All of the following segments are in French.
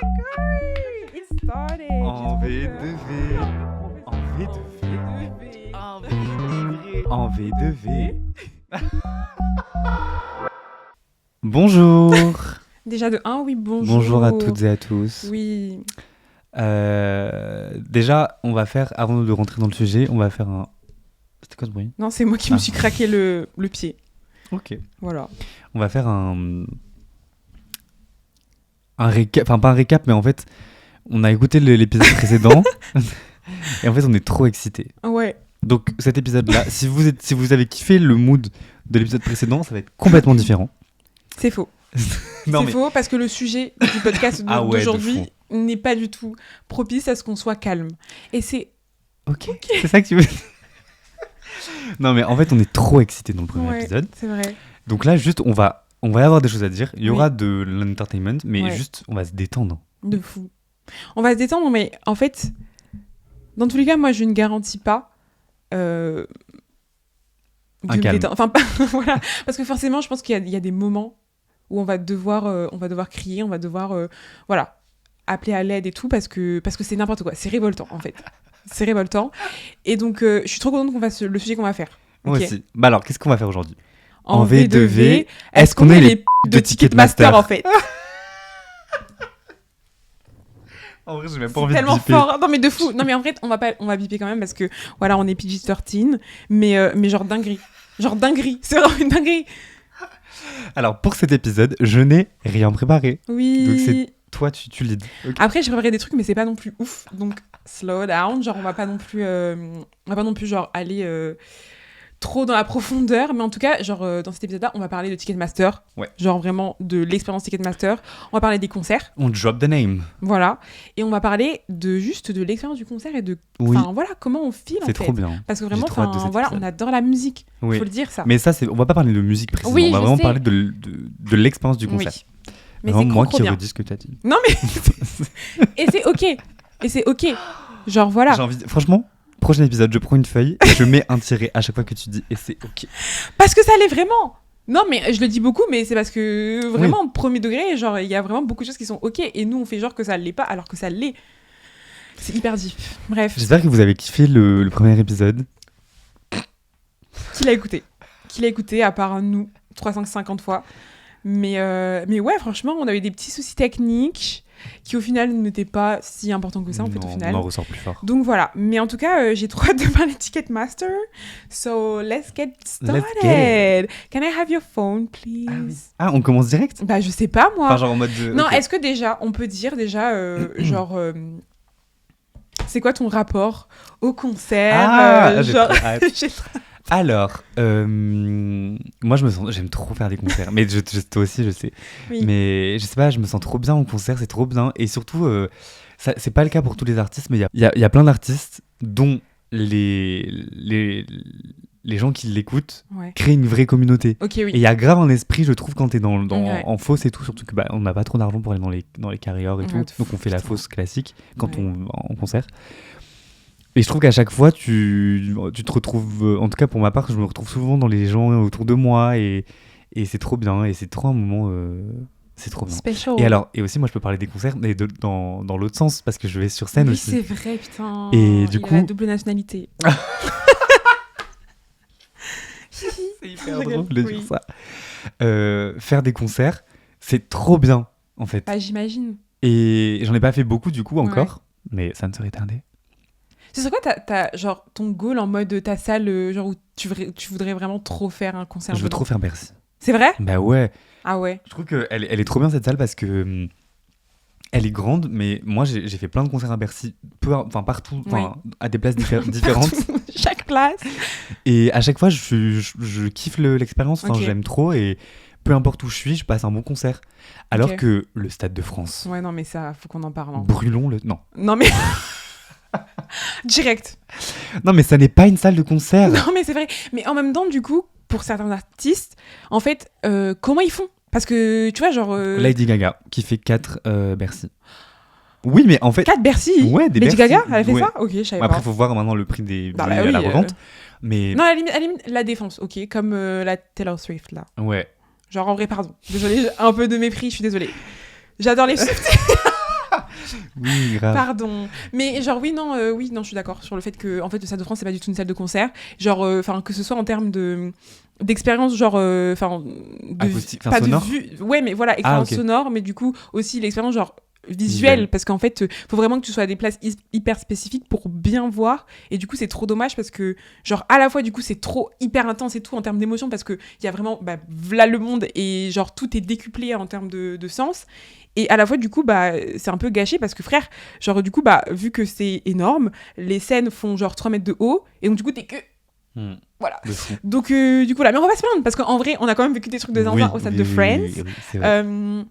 God, it started. En V2V. En V2V. Bonjour. Déjà de 1, oui, bonjour. Bonjour à toutes et à tous. Oui. Déjà, on va faire, avant de rentrer dans le sujet, on va faire un... C'était quoi ce bruit ? Non, c'est moi qui me suis craqué le pied. Ok. Voilà. On va faire un récap, enfin pas un récap, mais en fait, on a écouté l'épisode précédent et en fait, on est trop excités. Ouais. Donc cet épisode-là, si vous avez kiffé le mood de l'épisode précédent, ça va être complètement différent. C'est faux. Non, c'est mais... faux parce que le sujet du podcast Ah ouais, d'aujourd'hui n'est pas du tout propice à ce qu'on soit calme. Et c'est... Ok. C'est ça que tu veux dire. Non mais en fait, on est trop excités dans le premier épisode. C'est vrai. Donc là, juste, on va y avoir des choses à dire. Il y aura de l'entertainment, mais juste, on va se détendre. De fou. On va se détendre, mais en fait, dans tous les cas, moi, je ne garantis pas un calme. Enfin, voilà. Parce que forcément, je pense qu'il y a des moments où on va devoir crier, on va devoir appeler à l'aide et tout, parce que c'est n'importe quoi. C'est révoltant, en fait. C'est révoltant. Et donc, je suis trop contente qu'on fasse le sujet qu'on va faire. Moi aussi. Bah alors, qu'est-ce qu'on va faire aujourd'hui ? En V2V, est-ce qu'on est les p*** de Ticketmaster, en fait ? En vrai, j'ai même pas envie tellement de biper. fort. Non mais de fou. Non mais en fait, on va biper quand même parce que voilà, on est PG-13, mais genre dinguerie. Genre dinguerie, c'est vraiment une dinguerie. Alors pour cet épisode, je n'ai rien préparé. Oui. Donc c'est toi tu lead. Okay. Après, j'ai préparé des trucs mais c'est pas non plus ouf. Donc slow down, genre on va pas non plus genre aller trop dans la profondeur, mais en tout cas, genre dans cet épisode-là, on va parler de Ticketmaster. Ouais. Genre vraiment de l'expérience Ticketmaster. On va parler des concerts. On drop the name. Voilà. Et on va parler de l'expérience du concert et de voilà, comment on file en fait. C'est trop bien. Parce que vraiment voilà, on adore la musique. Oui. Faut le dire ça. Mais ça on va pas parler de musique précisément, on va vraiment parler de l'expérience du concert. Oui. Mais vraiment c'est moi qui bien. redis ce que tu as dit. Non mais et c'est OK. Genre voilà. Franchement, prochain épisode, je prends une feuille et je mets un tiret à chaque fois que tu dis et c'est OK. Parce que ça l'est vraiment. Non mais je le dis beaucoup, mais c'est parce que vraiment premier degré, genre il y a vraiment beaucoup de choses qui sont OK et nous on fait genre que ça l'est pas alors que ça l'est. C'est hyper deep. Bref. J'espère que vous avez kiffé le premier épisode. Qui l'a écouté à part nous 350 fois. Mais ouais, franchement, on avait des petits soucis techniques qui au final n'étaient pas si importants que ça en fait au final. On en ressort plus fort. Donc voilà, mais en tout cas, j'ai trop hâte de parler de Ticketmaster. So let's get started. Can I have your phone, please? Ah, on commence direct? Bah je sais pas moi. Enfin genre en mode Non, est-ce que déjà on peut dire genre c'est quoi ton rapport au concert? Genre Alors, moi j'aime trop faire des concerts, mais toi aussi je sais. Oui. Mais je sais pas, je me sens trop bien au concert, c'est trop bien. Et surtout, c'est pas le cas pour tous les artistes, mais il y a plein d'artistes dont les gens qui l'écoutent créent une vraie communauté. Okay, oui. Et il y a grave un esprit, je trouve, quand t'es en fosse et tout, surtout que on n'a pas trop d'argent pour aller dans les carrières et tout, donc on fait la fosse classique quand on va en concert. Et je trouve qu'à chaque fois, tu te retrouves, en tout cas pour ma part, je me retrouve souvent dans les gens autour de moi et c'est trop bien et c'est trop un moment, c'est trop bien. Special. Et aussi, moi je peux parler des concerts, mais dans l'autre sens, parce que je vais sur scène aussi. Oui, c'est vrai, putain. Et du coup... a la double nationalité. C'est hyper drôle de dire ça. Faire des concerts, c'est trop bien, en fait. Bah, j'imagine. Et j'en ai pas fait beaucoup, du coup, encore, mais ça ne serait tardé. Ce serait quoi genre ton goal en mode ta salle genre où tu voudrais vraiment trop faire un concert? Je veux trop faire Bercy. C'est vrai? Bah ouais. Ah ouais. Je trouve qu'elle est trop bien cette salle parce que elle est grande, mais moi j'ai fait plein de concerts à Bercy, partout, à des places différentes. Chaque place. Et à chaque fois je kiffe l'expérience, j'aime trop et peu importe où je suis, je passe un bon concert. Alors que le Stade de France. Ouais non mais ça faut qu'on en parle. Hein. Brûlons le. Non mais. Direct. Non mais ça n'est pas une salle de concert. Non mais c'est vrai. Mais en même temps du coup, pour certains artistes, en fait, comment ils font? Parce que tu vois genre... Lady Gaga qui fait 4 Bercy. Oui mais en fait... 4 Bercy? Ouais, des Lady Bercy. Gaga elle a fait ça? Ok, je savais pas. Après il faut voir maintenant le prix des billets à la revente. Mais... Non à la limite, la Défense, ok, comme la Taylor Swift là. Ouais. Genre en vrai pardon. Désolée, un peu de mépris, je suis désolée. J'adore les Swifties. Oui, grave. Pardon. Mais genre, oui, non, je suis d'accord sur le fait que en fait, le Stade de France, c'est pas du tout une salle de concert. Genre, que ce soit en termes d'expérience, genre, pas sonore. de vue. Ouais, mais voilà, expérience sonore, mais du coup, aussi l'expérience, genre, visuelle, parce qu'en fait, faut vraiment que tu sois à des places hyper spécifiques pour bien voir. Et du coup, c'est trop dommage parce que, genre, à la fois, du coup, c'est trop hyper intense et tout en termes d'émotion parce qu'il y a vraiment, v'là le monde et genre, tout est décuplé en termes de sens. Et à la fois, du coup, c'est un peu gâché parce que, frère, genre, du coup, vu que c'est énorme, les scènes font genre 3 mètres de haut et donc, du coup, t'es que. Voilà. Donc, du coup, là, mais on va se plaindre parce qu'en vrai, on a quand même vécu des trucs de zinzin au stade de Friends. Oui,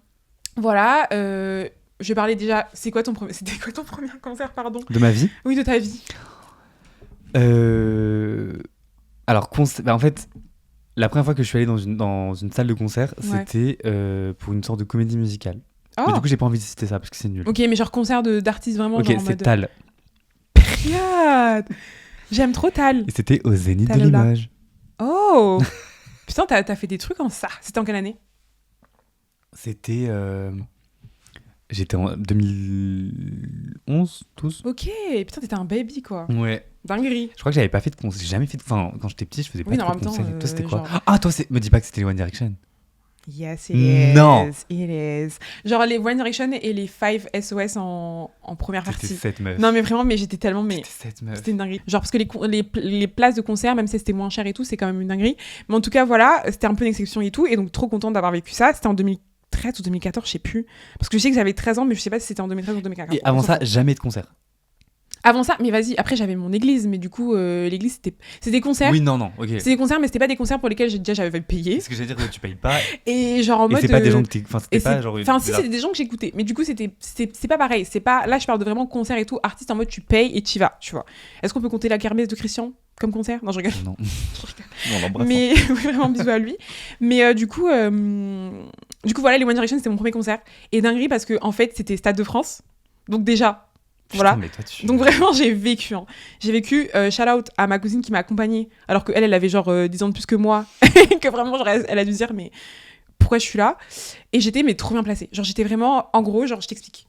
Voilà. Je vais parler déjà. C'était quoi ton premier concert, pardon ? De ma vie ? Oui, de ta vie. Alors, en fait, la première fois que je suis allé dans une salle de concert, c'était pour une sorte de comédie musicale. Oh. Mais du coup, j'ai pas envie de citer ça parce que c'est nul. Ok, mais genre concert d'artistes vraiment. Ok, genre c'est Tal. Période. J'aime trop Tal. Et c'était au Zénith de Limoges. Oh. Putain, t'as fait des trucs en ça. C'était en quelle année ? C'était. J'étais en 2011, 12. Ok, putain, t'étais un baby quoi. Ouais. Dinguerie. Je crois que j'avais pas fait de concert. J'ai jamais fait de. Enfin, quand j'étais petit, je faisais pas de concert. Toi, c'était quoi ? Genre... Ah, toi, me dis pas que c'était les One Direction. Yes, it is. Non. It is. Genre les One Direction et les 5 SOS en première partie. C'était cette meuf. Non, mais vraiment, mais j'étais tellement. C'était cette meuf. C'était une dinguerie. Genre, parce que les places de concert, même si c'était moins cher et tout, c'est quand même une dinguerie. Mais en tout cas, voilà, c'était un peu une exception et tout. Et donc, trop contente d'avoir vécu ça. C'était en 2013 ou 2014, je sais plus. Parce que je sais que j'avais 13 ans, mais je sais pas si c'était en 2013 ou 2014. Et avant ça, jamais de concert. Avant ça, mais vas-y, après j'avais mon église, mais du coup, l'église c'était des concerts. Oui, non, ok. C'est des concerts, mais c'était pas des concerts pour lesquels j'avais payé. C'est ce que j'allais dire, tu payes pas. Et genre en mode. Et c'est pas des gens que enfin, c'était pas genre. Enfin, si, c'était des gens que j'écoutais, mais du coup, c'est pas pareil. C'est pas. Là, je parle de vraiment concert et tout, artiste en mode tu payes et t'y vas, tu vois. Est-ce qu'on peut compter la kermesse de Christian comme concert ? Non, je rigole. Non. On l'embrasse. Mais oui, vraiment bisous à lui. Mais du coup, voilà, les One Direction, c'était mon premier concert. Et dinguerie parce que en fait, c'était Stade de France. Donc déjà. Voilà. Putain, mais toi, Donc vraiment, j'ai vécu. J'ai vécu, shout out à ma cousine qui m'a accompagnée, alors qu'elle avait genre 10 ans de plus que moi, que vraiment, genre, elle a dû se dire, mais pourquoi je suis là ? Et j'étais, mais trop bien placée. Genre, j'étais vraiment, en gros, genre, je t'explique.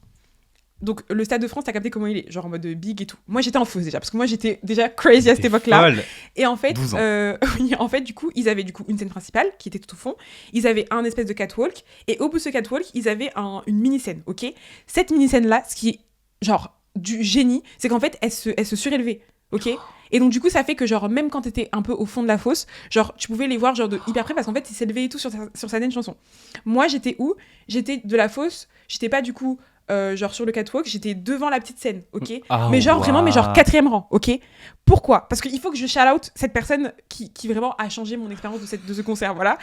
Donc, le Stade de France, t'as capté comment il est, genre en mode big et tout. Moi, j'étais en fausse déjà, parce que moi, j'étais déjà crazy à cette époque-là. Folle. Et en fait, 12 ans. oui, en fait, du coup, ils avaient du coup une scène principale qui était tout au fond. Ils avaient un espèce de catwalk, et au bout de ce catwalk, ils avaient une mini-scène, ok ? Cette mini-scène-là, ce qui est, genre, du génie, c'est qu'en fait, elle se surélevait, ok ? Et donc, du coup, ça fait que, genre, même quand t'étais un peu au fond de la fosse, genre, tu pouvais les voir, genre, de hyper près, parce qu'en fait, ils s'élevaient et tout sur certaines chansons. Moi, j'étais où ? J'étais de la fosse, j'étais pas, du coup, genre, sur le catwalk, j'étais devant la petite scène, ok ? Mais genre, vraiment, mais genre, 4e rang, ok ? Pourquoi ? Parce qu'il faut que je shout out cette personne qui vraiment a changé mon expérience de ce concert, voilà.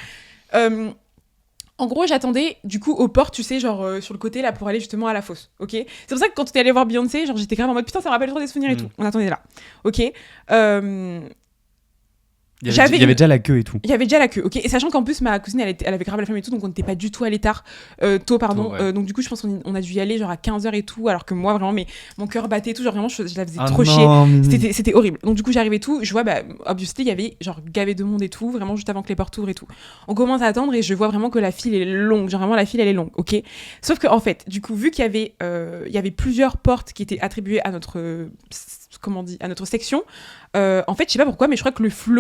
En gros, j'attendais du coup aux portes, tu sais, genre sur le côté là pour aller justement à la fosse, ok ? C'est pour ça que quand tu es allé voir Beyoncé, genre j'étais grave en mode putain, ça me rappelle trop des souvenirs et tout. On attendait là, ok ? Il y avait déjà la queue et tout. Il y avait déjà la queue, ok ? Et sachant qu'en plus, ma cousine, elle avait grave la flemme et tout, donc on n'était pas du tout allé tôt, pardon. Ouais. Donc du coup, je pense qu'on a dû y aller genre à 15h et tout, alors que moi, vraiment, mon cœur battait et tout, genre vraiment, je la faisais trop chier. C'était horrible. Donc du coup, j'arrivais tout, je vois, obviously, il y avait genre gavé de monde et tout, vraiment juste avant que les portes ouvrent et tout. On commence à attendre et je vois vraiment que la file est longue, genre vraiment, la file, elle est longue, ok ? Sauf que en fait, du coup, vu qu'il y avait plusieurs portes qui étaient attribuées à notre, à notre section, en fait, je sais pas pourquoi, mais je crois que le flux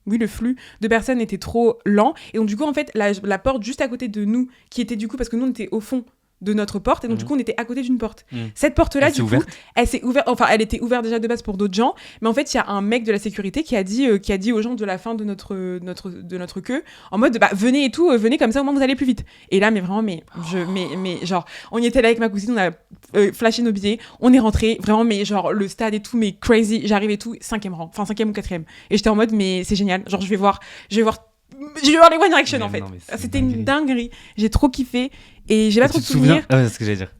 de personnes était trop lent. Et donc, du coup, en fait, la porte juste à côté de nous, qui était du coup, parce que nous, on était au fond de notre porte, et donc, du coup, on était à côté d'une porte. Cette porte-là, du coup, elle s'est ouverte, enfin, elle était ouverte déjà de base pour d'autres gens, mais en fait, il y a un mec de la sécurité qui a dit aux gens de la fin de notre queue, en mode, venez et tout, venez comme ça, au moins, vous allez plus vite. Et là, mais vraiment, mais genre, on y était là avec ma cousine, on a flashé nos billets, on est rentré, vraiment, mais genre, le stade et tout, mais crazy, j'arrive et tout, 5e rang, enfin, 5e ou 4e. Et j'étais en mode, mais c'est génial, genre, je vais voir les One Direction, en fait. C'était une dinguerie. J'ai trop kiffé. Et j'ai pas trop de souvenirs. C'est ce que j'allais dire.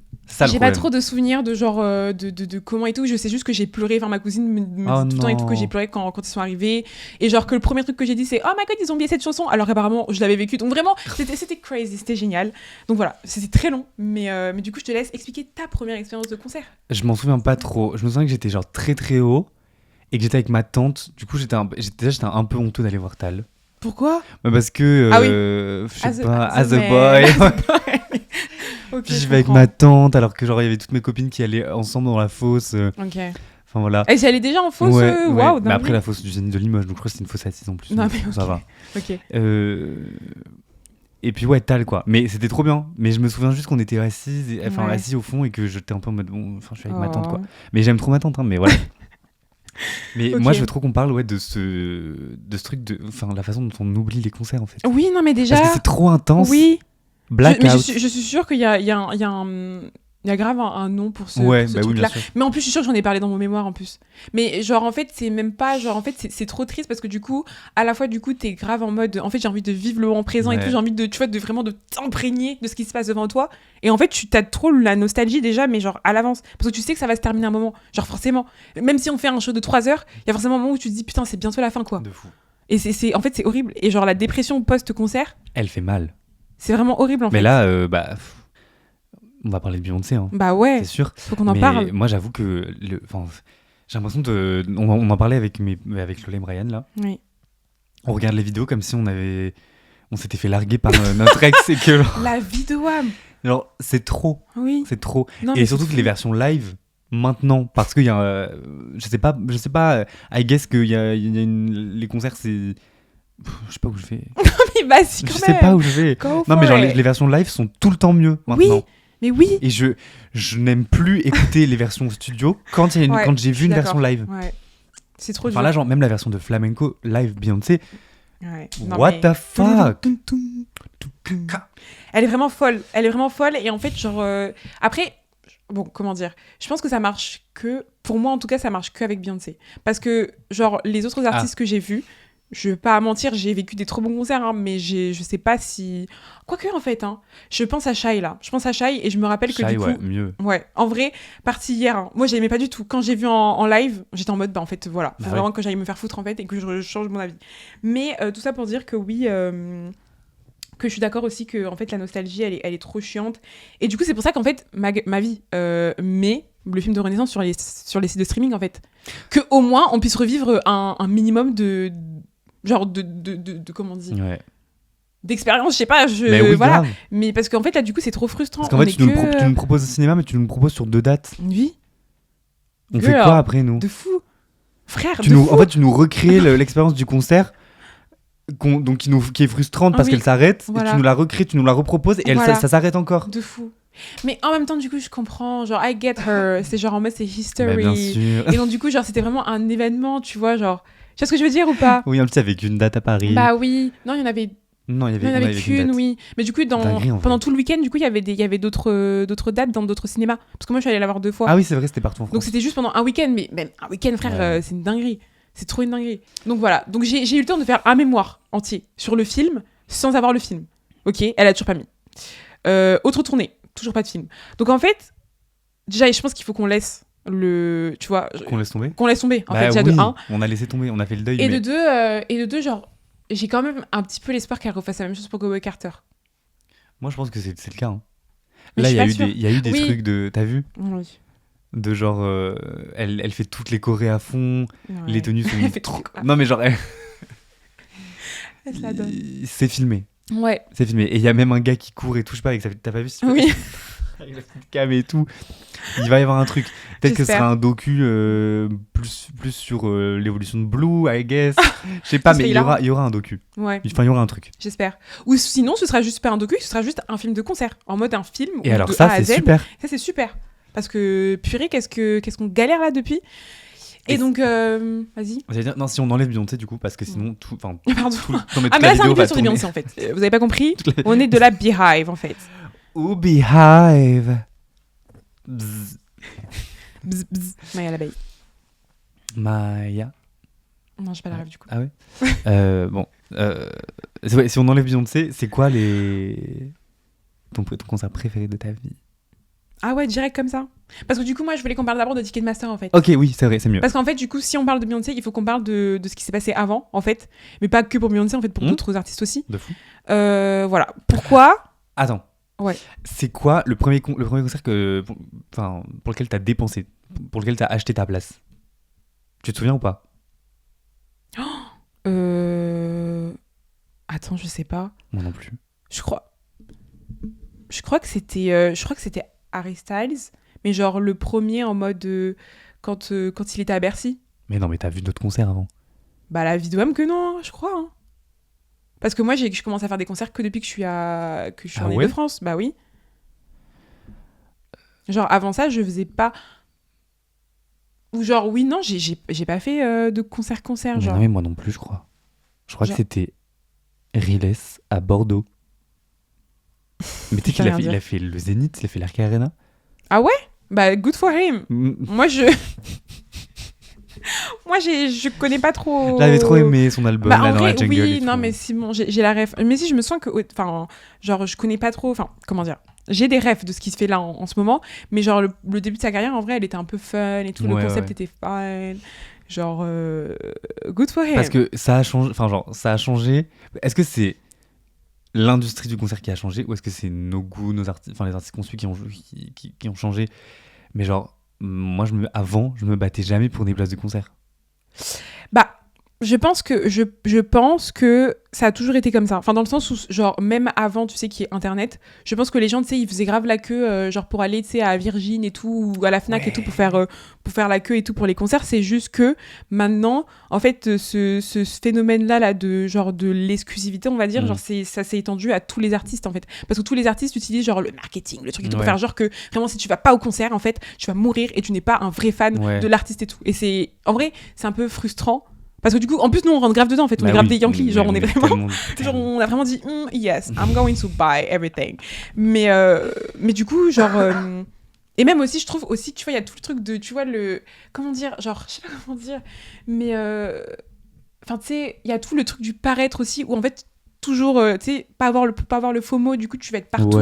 J'ai pas trop de souvenirs de genre de comment et tout. Je sais juste que j'ai pleuré. Enfin, ma cousine me dit tout le temps et tout que j'ai pleuré quand ils sont arrivés. Et genre que le premier truc que j'ai dit, c'est oh my god, ils ont oublié cette chanson. Alors apparemment, je l'avais vécu. Donc vraiment, c'était crazy, c'était génial. Donc voilà, c'était très long. Mais du coup, je te laisse expliquer ta première expérience de concert. Je m'en souviens pas trop. Je me souviens que j'étais genre très très haut et que j'étais avec ma tante. Du coup, j'étais un peu honteux d'aller voir Tal. Pourquoi ? Parce que, je sais pas, as a boy. Ok, Puis je je vais avec comprends. ma tante, alors que genre il y avait toutes mes copines qui allaient ensemble dans la fosse. Ok. Enfin voilà. Et j'allais déjà en fausse, Ouais, waouh, mais après dinguerie. la fosse du Zénith de Limoges, donc je crois que c'était une fosse assise en plus. Non, donc mais ça ok. va. Ok. Et puis ouais, tal quoi. Mais c'était trop bien. Mais je me souviens juste qu'on était Ouais. assis au fond et que j'étais un peu en mode bon, enfin je suis avec ma tante quoi. Oh. Mais j'aime trop ma tante, hein, mais voilà. Mais Ok. moi je veux trop qu'on parle de ce truc enfin la façon dont on oublie les concerts en fait. Oui, non, mais déjà. Parce que c'est trop intense. Oui. Mais Blackout. je suis sûre qu'il y a, il y a grave un nom pour ce Ouais, bah oui, truc-là. bien sûr. Mais en plus, je suis sûre que j'en ai parlé dans mon mémoire en plus. Mais genre, en fait, c'est même pas. Genre, en fait, c'est trop triste parce que du coup, à la fois, du coup, t'es grave en mode. En fait, j'ai envie de vivre le moment présent et Ouais. tout. J'ai envie de, tu vois, de vraiment de t'imprégner de ce qui se passe devant toi. Et en fait, tu t'as trop la nostalgie déjà, mais genre à l'avance. Parce que tu sais que ça va se terminer un moment. Genre, forcément. Même si on fait un show de 3 heures, il y a forcément un moment où tu te dis, putain, c'est bientôt la fin, quoi. De fou. Et en fait, c'est horrible. Et genre, la dépression post-concert, Elle fait mal. c'est vraiment horrible, en fait. Mais là, on va parler de Beyoncé, hein, Bah ouais, c'est sûr. faut qu'on en Mais parle. moi, j'avoue que j'ai l'impression on en parlait avec Lola et Brian là. Oui. On regarde les vidéos comme si on s'était fait larguer par notre ex et que La vie de Wham. genre, c'est trop, Oui. c'est trop. Non, Et mais surtout c'est que les fou. versions live maintenant, parce qu'il y a, je sais pas, I guess que les concerts c'est, je sais pas où je vais. Mais vas-y, Je quand sais même. pas où je vais. Go Non mais for genre it. les versions live sont tout le temps mieux maintenant. Oui, mais oui. Et je n'aime plus écouter les versions studio quand Ouais, quand j'ai je vu suis une d'accord. version live. Ouais. C'est trop Enfin dur. là genre même la version de flamenco live Beyoncé, Ouais. Non, what mais- the fuck. Elle est vraiment folle. Elle est vraiment folle. Et en fait, genre. Après, bon, comment dire. Je pense que ça marche que. Pour moi, en tout cas, ça marche que avec Beyoncé. Parce que, genre, les autres artistes que j'ai vus, je vais pas mentir, j'ai vécu des trop bons concerts, hein, mais je sais pas si. Quoique, en fait, hein, je pense à Shai là. Je pense à Shai et je me rappelle que Shai, du coup. ouais, mieux. Ouais, en vrai, partie hier. Hein. Moi, j'aimais pas du tout. Quand j'ai vu en live, j'étais en mode, bah en fait, voilà. Faut Bah vraiment ouais. que j'aille me faire foutre en fait et que je change mon avis. Mais tout ça pour dire que oui. Que je suis d'accord aussi que en fait la nostalgie elle est trop chiante et du coup c'est pour ça qu'en fait ma vie met le film de Renaissance sur les sites de streaming en fait que au moins on puisse revivre un minimum de genre de comment on dit Ouais. d'expérience je sais pas Mais oui, voilà grave. mais parce qu'en fait là du coup c'est trop frustrant Parce qu'en on fait est tu nous proposes au cinéma mais tu nous le proposes sur 2 dates. oui On fait quoi après nous? de fou frère Tu de nous fou. en fait tu nous recrées l'expérience du concert donc qui est frustrante parce Oui. qu'elle s'arrête Voilà. et tu nous la recrées, tu nous la reproposes et Voilà. ça s'arrête encore. De fou. Mais en même temps, du coup, je comprends. Genre, I get her. C'est genre en mode, c'est Bah, history. bien sûr. Et donc, du coup, genre, c'était vraiment un événement, tu vois. Genre, tu vois ce que je veux dire ou pas? Oui, en plus avec une date à Paris. Bah oui. Non, il y en avait, Non, il y il y en avait qu'une qu'une, date. oui. Mais du coup, Dinguerie, en vrai. pendant tout le week-end, du coup, il y avait d'autres dates dans d'autres cinémas. Parce que moi, je suis allée la voir 2 fois. Ah oui, c'est vrai, c'était partout en Donc, France. c'était juste pendant un week-end. Mais même un week-end, frère, Ouais. c'est une dinguerie. C'est trop une dinguerie. Donc, voilà. Donc, j'ai eu le temps de faire un mémoire entier sur le film sans avoir le film. Ok, elle a toujours pas mis. Autre tournée, toujours pas de film. Donc, en fait, déjà, je pense qu'il faut qu'on laisse le. Tu vois, Qu'on laisse tomber. qu'on laisse tomber. En Bah fait, déjà oui, de 1. on a laissé tomber, on a fait le deuil. Et mais... de deux, genre, j'ai quand même un petit peu l'espoir qu'elle refasse la même chose pour Cowboy Carter. Moi, je pense que c'est le cas. Hein. Mais Là, je il suis pas sûre. il y a eu des Oui. trucs de. T'as vu? Oui. De genre. Elle fait toutes les chorés à fond, Ouais. les tenues sont. Elle fait trop quoi. Non, mais genre. Elle se la donne. C'est filmé. Ouais. C'est filmé. Et il y a même un gars qui court et tout, je sais pas, avec sa... T'as pas vu Oui. avec la petite cam et tout. Il va y avoir un truc. Peut-être que ce J'espère. sera un docu plus sur l'évolution de Blue, I guess. Je sais pas, Ce mais serait il y aura un docu. Ouais. Enfin, il y aura un truc. J'espère. Ou sinon, ce sera juste pas un docu, ce sera juste un film de concert. En mode un film. Et où alors, de ça, A à c'est Z, super. Ça, c'est super. Parce que, purée, qu'est-ce qu'on galère là depuis. Et Et donc, vas-y. J'allais dire, non, si on enlève Beyoncé, du coup, parce que sinon, tout. Enfin, Pardon. non, mais Ah, toute mais la là, c'est un vidéo va épisode sur les tourner. Beyoncé en fait. Vous avez pas compris? Toute la- On est de la Beehive en fait. Ou Beehive. Bzz. Bzz, bzz. Maya l'abeille. Maya. Non, j'ai pas la rêve du coup. Ah ouais Bon. Ouais, si on enlève Beyoncé, c'est quoi ton concert préféré de ta vie? Ah ouais, direct comme ça. Parce que du coup, moi, je voulais qu'on parle d'abord de Ticketmaster en fait. Ok, oui, c'est vrai, c'est mieux. Parce qu'en fait, du coup, si on parle de Beyoncé, il faut qu'on parle de ce qui s'est passé avant, en fait. Mais pas que pour Beyoncé, en fait, pour d'autres artistes aussi. De fou. Voilà. Pourquoi? Attends. Ouais. C'est quoi le premier concert pour lequel t'as dépensé, pour lequel t'as acheté ta place? Tu te souviens ou pas? Attends, je sais pas. Moi non plus. Je crois. Je crois que c'était Harry Styles, mais genre le premier en mode quand il était à Bercy. Mais non, mais t'as vu d'autres concerts avant? Bah la vidéo que non, je crois. Hein. Parce que moi, je commence à faire des concerts que depuis que je suis en Ile-de-France. Bah oui. Genre avant ça, je faisais pas. Ou genre oui, non, j'ai pas fait de concert. Genre. Non, mais moi non plus, je crois. Je crois que c'était Riles à Bordeaux. Mais tu sais qu'il a fait le Zénith, il a fait l'Arc Arena. Ah ouais? Bah good for him. Moi je connais pas trop. J'avais trop aimé son album là, dans la jungle. Oui, non mais c'est bon, j'ai la ref. Mais si je me sens que enfin genre je connais pas trop, enfin comment dire. J'ai des refs de ce qui se fait là en ce moment, mais genre le début de sa carrière en vrai, elle était un peu fun et tout, le concept était fun. Genre good for him. Parce que ça a changé, enfin genre ça a changé. Est-ce que c'est l'industrie du concert qui a changé ou est-ce que c'est nos goûts, les artistes qu'on suit qui ont changé? Mais genre moi avant, je me battais jamais pour des places de concert. Bah je pense que ça a toujours été comme ça. Enfin, dans le sens où, genre, même avant, tu sais, qu'il y ait Internet, je pense que les gens, tu sais, ils faisaient grave la queue, genre, pour aller, tu sais, à Virgin et tout, ou à la Fnac et tout, pour faire la queue et tout pour les concerts. C'est juste que, maintenant, en fait, ce phénomène-là, de, genre, de l'exclusivité, on va dire, genre, ça s'est étendu à tous les artistes, en fait. Parce que tous les artistes utilisent, genre, le marketing, le truc et tout, pour faire genre que, vraiment, si tu vas pas au concert, en fait, tu vas mourir et tu n'es pas un vrai fan de l'artiste et tout. Et en vrai, c'est un peu frustrant. Parce que du coup, en plus, nous, on rentre grave dedans, en fait. On est grave des Yankees. Genre, on est vraiment... Genre, on a vraiment dit, yes, I'm going to buy everything. Mais du coup, genre... Et même aussi, je trouve aussi, tu vois, il y a tout le truc de, tu vois, comment dire, genre, je sais pas comment dire, mais... Enfin, tu sais, il y a tout le truc du paraître aussi, où en fait... toujours, tu sais, pas avoir le FOMO, du coup tu vas être partout.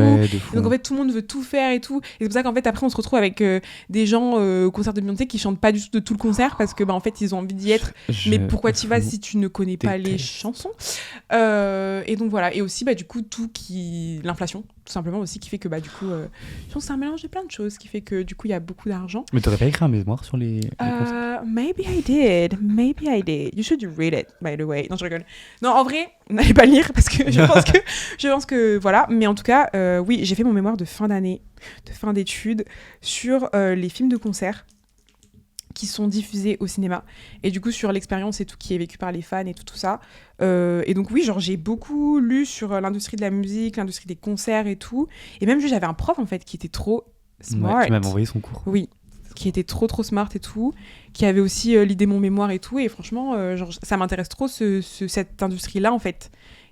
Donc en fait tout le monde veut tout faire et tout. Et c'est pour ça qu'en fait après on se retrouve avec des gens au concert de Beyoncé qui chantent pas du tout de tout le concert parce que bah en fait ils ont envie d'y être. Mais pourquoi tu vas si tu ne connais pas les chansons? Et donc voilà. Et aussi bah du coup l'inflation tout simplement aussi qui fait que bah du coup je pense que c'est un mélange de plein de choses qui fait que du coup il y a beaucoup d'argent. Mais t'aurais pas écrit un mémoire sur les concerts? Maybe I did. You should read it by the way. Non je rigole. Non en vrai n'allez pas lire parce que je pense que voilà, mais en tout cas oui, j'ai fait mon mémoire de fin d'année, de fin d'études sur les films de concert qui sont diffusés au cinéma et du coup sur l'expérience et tout qui est vécu par les fans et tout ça et donc oui, genre j'ai beaucoup lu sur l'industrie de la musique, l'industrie des concerts et tout, et même j'avais un prof en fait qui était trop smart, qui m'a envoyé son cours. Oui, qui était trop smart et tout, qui avait aussi l'idée mon mémoire et tout, et franchement genre ça m'intéresse trop cette industrie là en fait.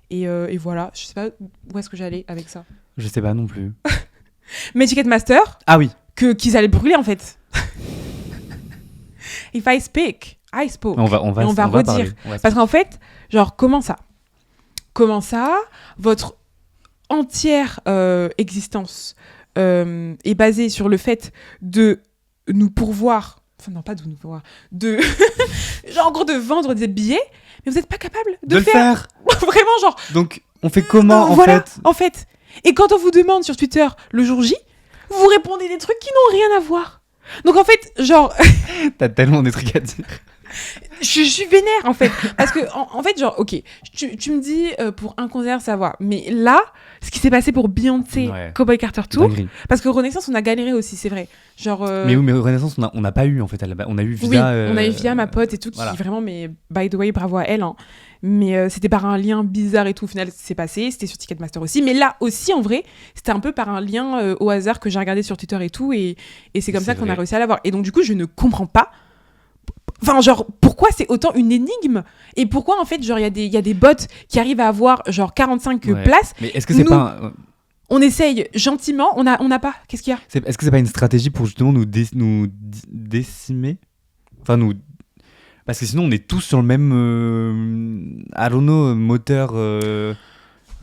Et voilà, je sais pas où est-ce que j'allais avec ça. Je sais pas non plus. Mais Ticketmaster. Ah oui. Qu'ils allaient brûler en fait. If I speak, I spoke. On va redire. Parce qu'en fait, genre comment ça, votre entière existence est basée sur le fait de nous pourvoir. Enfin non, pas de nous pourvoir. Genre en gros de vendre des billets. Mais vous n'êtes pas capable de le faire. Vraiment, genre. Donc, on fait comment en fait. Et quand on vous demande sur Twitter le jour J, vous répondez des trucs qui n'ont rien à voir. Donc, en fait, genre. T'as tellement des trucs à dire. Je suis vénère, en fait. Parce que, en fait, genre, ok, tu me dis pour un concert, ça va. Mais là, ce qui s'est passé pour Beyoncé, Cowboy Carter Tour. Parce que Renaissance, on a galéré aussi, c'est vrai. Genre. Mais oui, mais Renaissance, on n'a pas eu, en fait. On a eu via. Oui, on a eu via ma pote et tout, qui vraiment, mais by the way, bravo à elle. Hein. Mais c'était par un lien bizarre et tout. Au final, c'est passé. C'était sur Ticketmaster aussi. Mais là aussi, en vrai, c'était un peu par un lien au hasard que j'ai regardé sur Twitter et tout. Et c'est comme ça qu'on a réussi à l'avoir. Et donc, du coup, je ne comprends pas. Enfin, genre, pourquoi c'est autant une énigme? Et pourquoi, en fait, genre, il y a des bots qui arrivent à avoir, genre, 45 places. Mais est-ce que c'est pas... On essaye gentiment, on n'a pas. Qu'est-ce qu'il y a? Est-ce que c'est pas une stratégie pour, justement, nous décimer? Enfin, nous... Parce que sinon, on est tous sur le même... I don't know, moteur...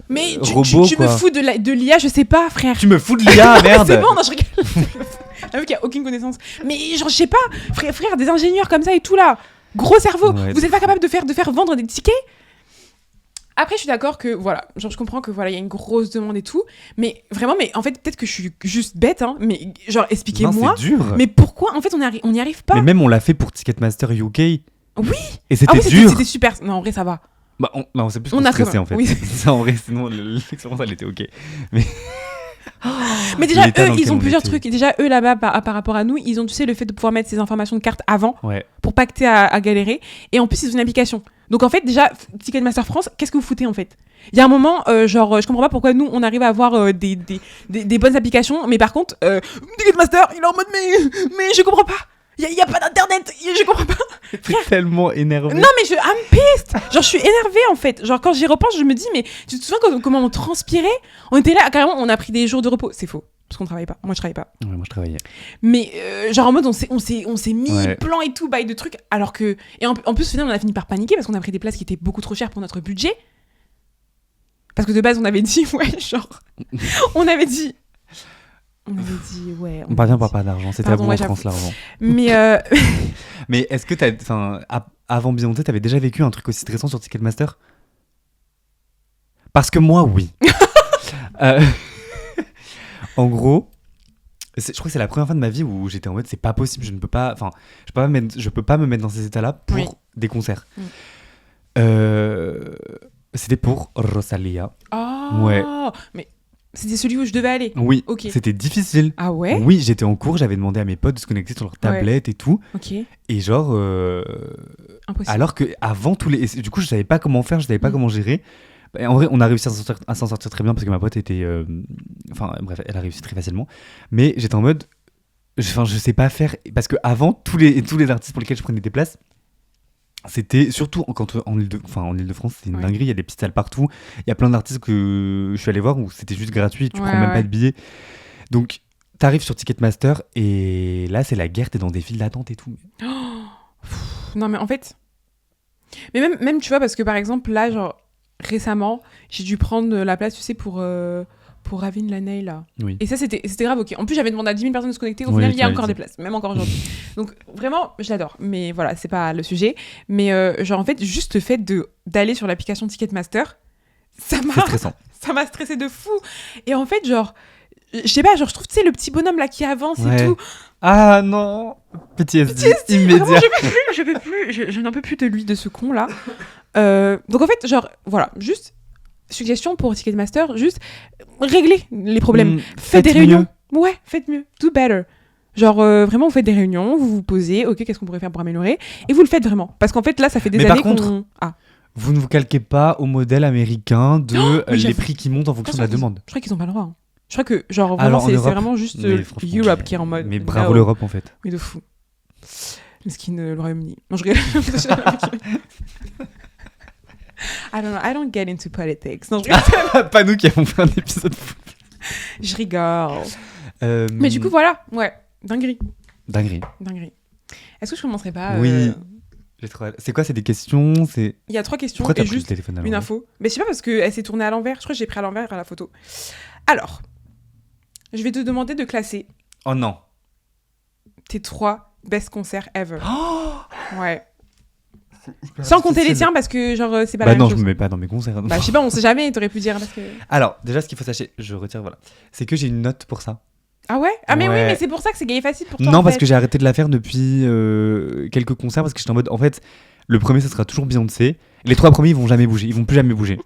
Mais tu me fous de l'IA, je sais pas, frère. Tu me fous de l'IA, merde. C'est bon, non, je rigole. J'avoue qu'il n'y a aucune connaissance. Mais genre, je sais pas, frère, des ingénieurs comme ça et tout là. Gros cerveau. Vous êtes pas capable de faire vendre des tickets? Après, je suis d'accord que, voilà, genre, je comprends que, voilà, il y a une grosse demande et tout. Mais vraiment, mais en fait, peut-être que je suis juste bête, hein. Mais genre, expliquez-moi. Non, c'est dur. Mais pourquoi, en fait, on n'y arrive pas? Mais même, on l'a fait pour Ticketmaster UK. Oui. Et c'était dur. C'était super. Non, en vrai, ça va. Bah on s'est plus stressé en fait. Oui. Ça, en vrai, sinon l'expérience elle était ok. Mais Mais déjà, eux, ils ont plusieurs trucs. Déjà, eux, là-bas, par rapport à nous, ils ont, tu sais, le fait de pouvoir mettre ces informations de carte avant pour pas que t'aies à galérer. Et en plus, ils ont une application. Donc, en fait, déjà, Ticketmaster France, qu'est-ce que vous foutez, en fait ? Il y a un moment, je comprends pas pourquoi nous, on arrive à avoir des bonnes applications, mais par contre, Ticketmaster, il est en mode, mais je comprends pas. Il y a pas d'internet, je comprends pas. T'es tellement énervé. Non mais I'm pissed. Genre je suis énervée en fait. Genre quand j'y repense, je me dis mais tu te souviens comment on transpirait ? On était là carrément, on a pris des jours de repos. C'est faux parce qu'on travaillait pas. Moi je travaillais pas. Ouais, moi je travaillais. Mais genre en mode on s'est mis plan et tout bail de trucs alors que et en plus finalement on a fini par paniquer parce qu'on a pris des places qui étaient beaucoup trop chères pour notre budget. Parce que de base on avait dit on avait dit ouais. On parvient par pas d'argent, c'était bon en France l'argent. Mais mais est-ce que avant Beyoncé, t'avais déjà vécu un truc aussi stressant sur Ticketmaster ? Parce que moi, oui. En gros, je crois que c'est la première fois de ma vie où j'étais en mode c'est pas possible, je peux pas me mettre dans ces états-là pour des concerts. C'était pour Rosalía. Oh, ouais. Mais c'était celui où je devais aller. Oui, okay. C'était difficile. Ah ouais ? Oui, j'étais en cours, j'avais demandé à mes potes de se connecter sur leur tablette et tout. Ok. Et genre... Impossible. Alors qu'avant tous les... Du coup, je savais pas comment faire, je savais pas comment gérer. En vrai, on a réussi à s'en sortir très bien parce que ma pote était... Enfin, bref, elle a réussi très facilement. Mais j'étais en mode... je sais pas faire... Parce qu'avant, tous les artistes pour lesquels je prenais des places, c'était surtout en Ile-de-France, c'est une dinguerie, il y a des petites salles partout, il y a plein d'artistes que je suis allé voir où c'était juste gratuit, tu prends même pas de billets. Donc t'arrives sur Ticketmaster et là c'est la guerre, t'es dans des files d'attente et tout. Non mais en fait, mais même tu vois parce que par exemple là genre récemment j'ai dû prendre la place tu sais pour Ravin Laney là. Oui. Et ça c'était grave ok. En plus j'avais demandé à 10 000 personnes de se connecter, au final il y a encore des places, même encore aujourd'hui. Donc vraiment je l'adore, mais voilà c'est pas le sujet. Mais genre en fait juste le fait d'aller sur l'application Ticketmaster, ça m'a stressé de fou. Et en fait genre je sais pas, genre je trouve tu sais le petit bonhomme là qui avance et tout. Ah non, PTSD immédiat. Vraiment, je n'en peux plus de lui, de ce con là. Donc en fait genre voilà juste suggestion pour Ticketmaster, juste régler les problèmes. Faites des réunions. Ouais, faites mieux. Do better. Genre, vraiment, vous faites des réunions, vous vous posez, ok, qu'est-ce qu'on pourrait faire pour améliorer ? Et vous le faites vraiment. Parce qu'en fait, là, ça fait des années qu'on... Vous ne vous calquez pas au modèle américain de les prix qui montent en fonction de la demande. Je crois qu'ils n'ont pas le droit. Hein. Je crois que, genre, vraiment, c'est vraiment juste Europe qui est en mode... Mais bravo l'Europe, en fait. Mais de fou. Mesquine, le Royaume-Uni. Non, je rigole. I don't get into politics. Non, je rigole. Pas nous qui avons fait un épisode fou. Je rigole. Mais du coup, voilà. Ouais. Dinguerie. Est-ce que je commencerai pas Oui. C'est quoi ? C'est des questions ? Il y a 3 questions. Pourquoi t'as et pris juste le téléphone une info. Mais je sais pas parce qu'elle s'est tournée à l'envers. Je crois que j'ai pris à l'envers à la photo. Alors, je vais te demander de classer. Oh non. Tes 3 best concerts ever. Oh ouais. Sans compter les tiens parce que genre c'est pas la même chose. Bah non, je me mets pas dans mes concerts. Bah je sais pas, on sait jamais, t'aurais pu dire parce que... Alors, déjà ce qu'il faut sachez, je retire voilà, c'est que j'ai une note pour ça. Ah ouais ? Ah mais oui, mais c'est pour ça que c'est gay facile pour toi. Non, parce que j'ai arrêté de la faire depuis quelques concerts parce que j'étais en mode en fait, le premier ça sera toujours Beyoncé, les 3 premiers ils vont plus jamais bouger.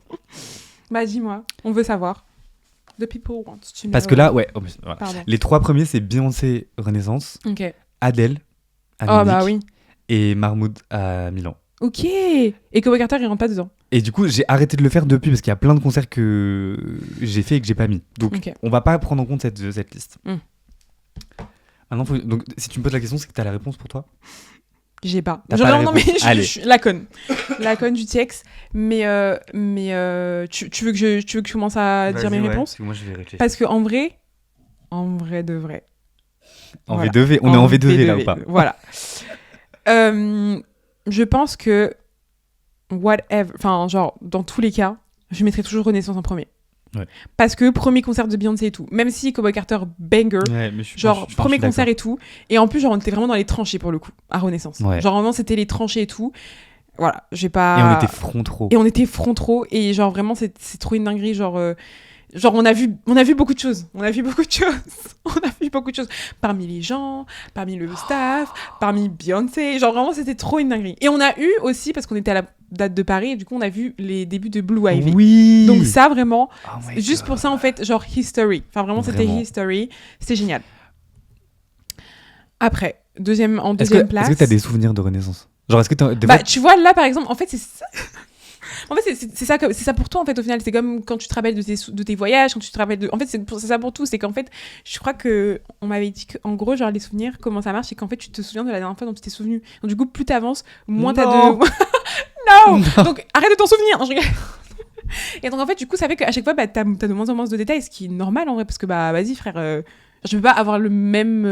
Bah dis-moi, on veut savoir. The people want to know. Parce que là voilà. Les 3 premiers c'est Beyoncé Renaissance, Adele à Munich, bah oui. Et Mahmoud à Milan. Ok. Et Cowboy Carter il rentre pas dedans. Et du coup j'ai arrêté de le faire depuis parce qu'il y a plein de concerts que j'ai fait et que j'ai pas mis. Donc on va pas prendre en compte cette liste. Maintenant donc si tu me poses la question c'est que t'as la réponse pour toi. J'ai pas. Non mais je suis la conne du TX. Mais tu veux que je commence à dire mes réponses ? Moi je vais réfléchir. Parce que en vrai de vrai. En V2V, on est en V2V là ou pas ? Voilà. Je pense que enfin genre dans tous les cas, je mettrai toujours Renaissance en premier. Ouais. Parce que premier concert de Beyoncé et tout, même si Cowboy Carter banger, premier concert et tout, et en plus genre on était vraiment dans les tranchées pour le coup à Renaissance. Ouais. Genre vraiment c'était les tranchées et tout. Voilà, j'ai pas. Et on était front row. Et genre vraiment c'est trop une dinguerie genre on a vu beaucoup de choses. Parmi les gens, parmi le staff, parmi Beyoncé. Genre vraiment, c'était trop une dinguerie. Et on a eu aussi, parce qu'on était date de Paris et du coup on a vu les débuts de Blue Ivy. Oui. Donc ça vraiment, juste pour ça en fait, genre history. Enfin vraiment c'était history, c'était génial. Après, en deuxième place. Est-ce que t'as des souvenirs de Renaissance? Genre est-ce que tu vois là par exemple, en fait c'est ça. En fait, c'est ça pour toi, en fait, au final. C'est comme quand tu te rappelles de tes voyages, quand tu te rappelles de... En fait, c'est ça pour tout. C'est qu'en fait, je crois qu'on m'avait dit qu'en gros, genre, les souvenirs, comment ça marche, c'est qu'en fait, tu te souviens de la dernière fois dont tu t'es souvenu. Donc, du coup, plus t'avances, moins t'as de... non. Donc, arrête de t'en souvenir. Non, je rigole. Et donc, en fait, du coup, ça fait qu'à chaque fois, bah, t'as de moins en moins de détails, ce qui est normal, en vrai, parce que, bah, vas-y, frère... Je peux pas avoir le même...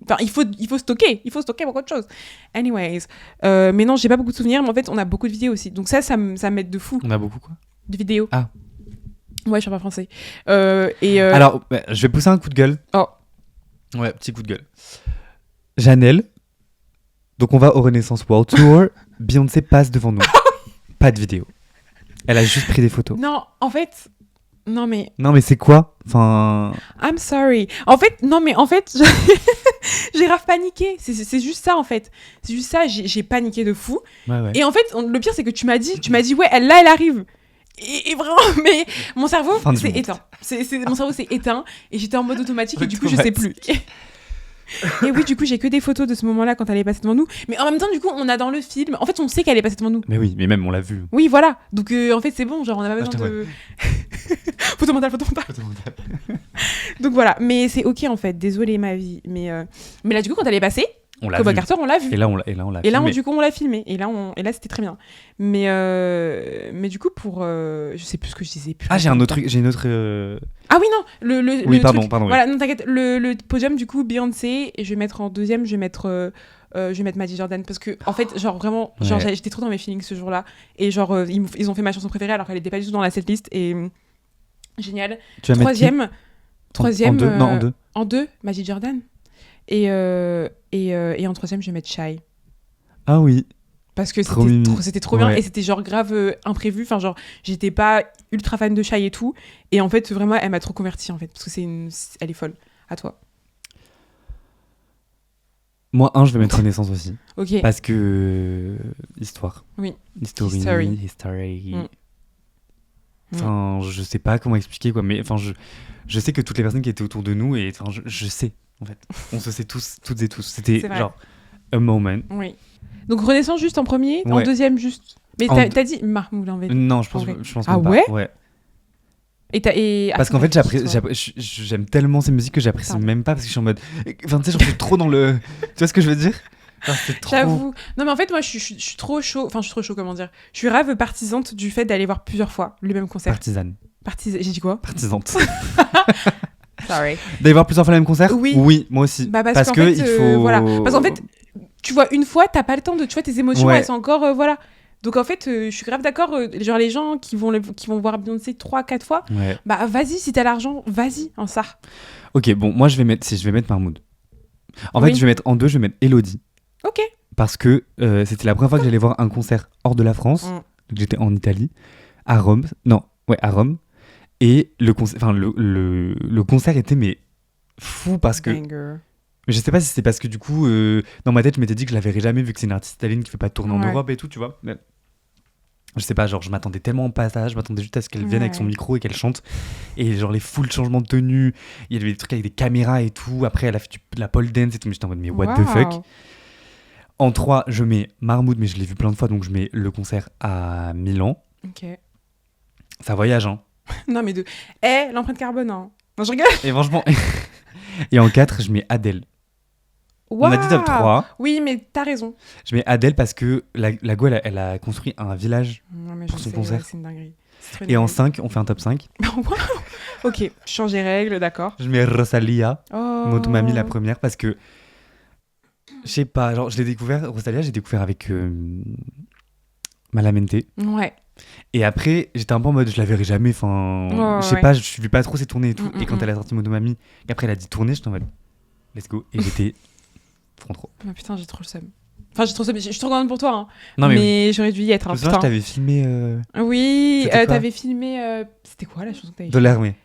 Enfin, il faut stocker beaucoup de choses. Anyways. Mais non, j'ai pas beaucoup de souvenirs, mais en fait, on a beaucoup de vidéos aussi. Donc ça m'aide de fou. On a beaucoup quoi? De vidéos. Ah. Ouais, je suis pas français. Alors, je vais pousser un coup de gueule. Oh. Ouais, petit coup de gueule. Janelle. Donc on va au Renaissance World Tour. Beyoncé passe devant nous. Pas de vidéo. Elle a juste pris des photos. Non, en fait... Non mais c'est quoi? Enfin... I'm sorry. En fait, j'ai grave paniqué. C'est juste ça en fait. C'est juste ça, j'ai paniqué de fou. Ouais. Et en fait, le pire c'est que tu m'as dit ouais, elle arrive. Et vraiment, mais mon cerveau s'est éteint. Mon cerveau s'est éteint et j'étais en mode automatique et du coup je sais plus. Et oui, du coup, j'ai que des photos de ce moment-là quand elle est passée devant nous. Mais en même temps, du coup, on a dans le film... En fait, on sait qu'elle est passée devant nous. Mais oui, mais même, on l'a vu. Oui, voilà. Donc, en fait, c'est bon. Genre, on n'a pas besoin de... Photo mentale. Donc, voilà. Mais c'est OK, en fait. Désolée, ma vie. Mais là, du coup, quand elle est passée... Cowboy Carter, on l'a vu. Et là, on l'a filmé. Et là, du coup, on l'a filmé. Et là, c'était très bien. Mais du coup, pour... je sais plus ce que je disais. J'ai un autre truc. J'ai une autre... Ah oui, non. Oui, pardon. Voilà, non, t'inquiète. Le podium, du coup, Beyoncé. Et je vais mettre en deuxième, je vais mettre Magic Jordan. Parce que, en fait, genre, vraiment, genre, j'étais trop dans mes feelings ce jour-là. Et genre, ils ont fait ma chanson préférée alors qu'elle était pas du tout dans la setlist. Et génial. Tu vas Troisième. En deux. Non, en deux. En deux, Magic Jordan. Et en troisième, je vais mettre Shy. Ah oui. Parce que c'était trop bien et c'était genre grave imprévu. Enfin, genre, j'étais pas ultra fan de Shy et tout. Et en fait, vraiment, elle m'a trop convertie en fait. Parce que elle est folle. À toi. Moi, je vais mettre Renaissance aussi. Ok. Parce que. Histoire. Oui. History. Enfin, je sais pas comment expliquer quoi. Mais enfin, je sais que toutes les personnes qui étaient autour de nous, et enfin, je sais. En fait, on se sait toutes et tous. C'était genre a moment. Oui. Donc Renaissance juste en premier, en deuxième juste. Mais t'as dit Mahmoud en fait. Non, je pense ah même ouais pas. Ouais. Parce qu'en fait, j'aime tellement ces musiques que j'apprécie même pas parce que je suis en mode. Enfin, tu sais, j'en suis trop dans le. Tu vois ce que je veux dire? C'est trop... J'avoue. Non, mais en fait, moi, je suis trop chaud. Enfin, je suis trop chaud, comment dire. Je suis rêve partisante du fait d'aller voir plusieurs fois le même concert. Partisane. J'ai dit quoi? Partisante. Sorry. D'aller voir plusieurs fois le même concert? Oui, moi aussi. Parce que il faut. Voilà. Parce qu'en fait, tu vois une fois, t'as pas le temps de. Tu vois, tes émotions, elles sont encore. Voilà. Donc en fait, je suis grave d'accord. Genre les gens qui vont voir Beyoncé 3-4 fois, bah vas-y, si t'as l'argent, vas-y, en ça. Ok, bon, moi je vais mettre Mahmoud. En fait, je vais mettre en deux, je vais mettre Elodie. Ok. Parce que c'était la première fois que j'allais voir un concert hors de la France. Donc j'étais en Italie, à Rome. À Rome. Et le concert était fou parce que... Mais je sais pas si c'est parce que du coup, dans ma tête, je m'étais dit que je la verrais jamais vu que c'est une artiste italienne qui fait pas de tournée en Europe et tout, tu vois. Mais je sais pas, genre je m'attendais tellement au passage, je m'attendais juste à ce qu'elle vienne avec son micro et qu'elle chante. Et genre les full changements de tenue, il y avait des trucs avec des caméras et tout. Après, elle a fait la pole dance et tout, mais j'étais en mode, mais what the fuck. En 3, je mets Mahmoud, mais je l'ai vu plein de fois, donc je mets le concert à Milan. Ok. Ça voyage, hein. Non, mais l'empreinte carbone, hein. Non, je rigole. Et franchement... Et en 4, je mets Adèle. Wow. On a dit top 3. Oui, mais t'as raison. Je mets Adèle parce que la go, elle a construit un village pour son concert. C'est une dinguerie. Et en 5, on fait un top 5. Wow. Ok, je change les règles, d'accord. Je mets Rosalia, Motomami la première, parce que je sais pas, genre je l'ai découvert, Rosalia, j'ai découvert avec Malamente. Ouais. Et après, j'étais un peu en mode, je la verrai jamais, enfin, je sais pas, je suivais pas trop ses tournées et tout. Et quand elle a sorti Motomami, et après elle a dit tourner, j'étais en mode, let's go. Et j'étais trop. Oh, putain, j'ai trop le seum. Enfin, j'ai trop le seum. Je suis trop contente pour toi, hein. Non, mais j'aurais dû y être. Je t'avais filmé. Oui, t'avais filmé. C'était quoi la chanson que t'avais filmée? Dolermé.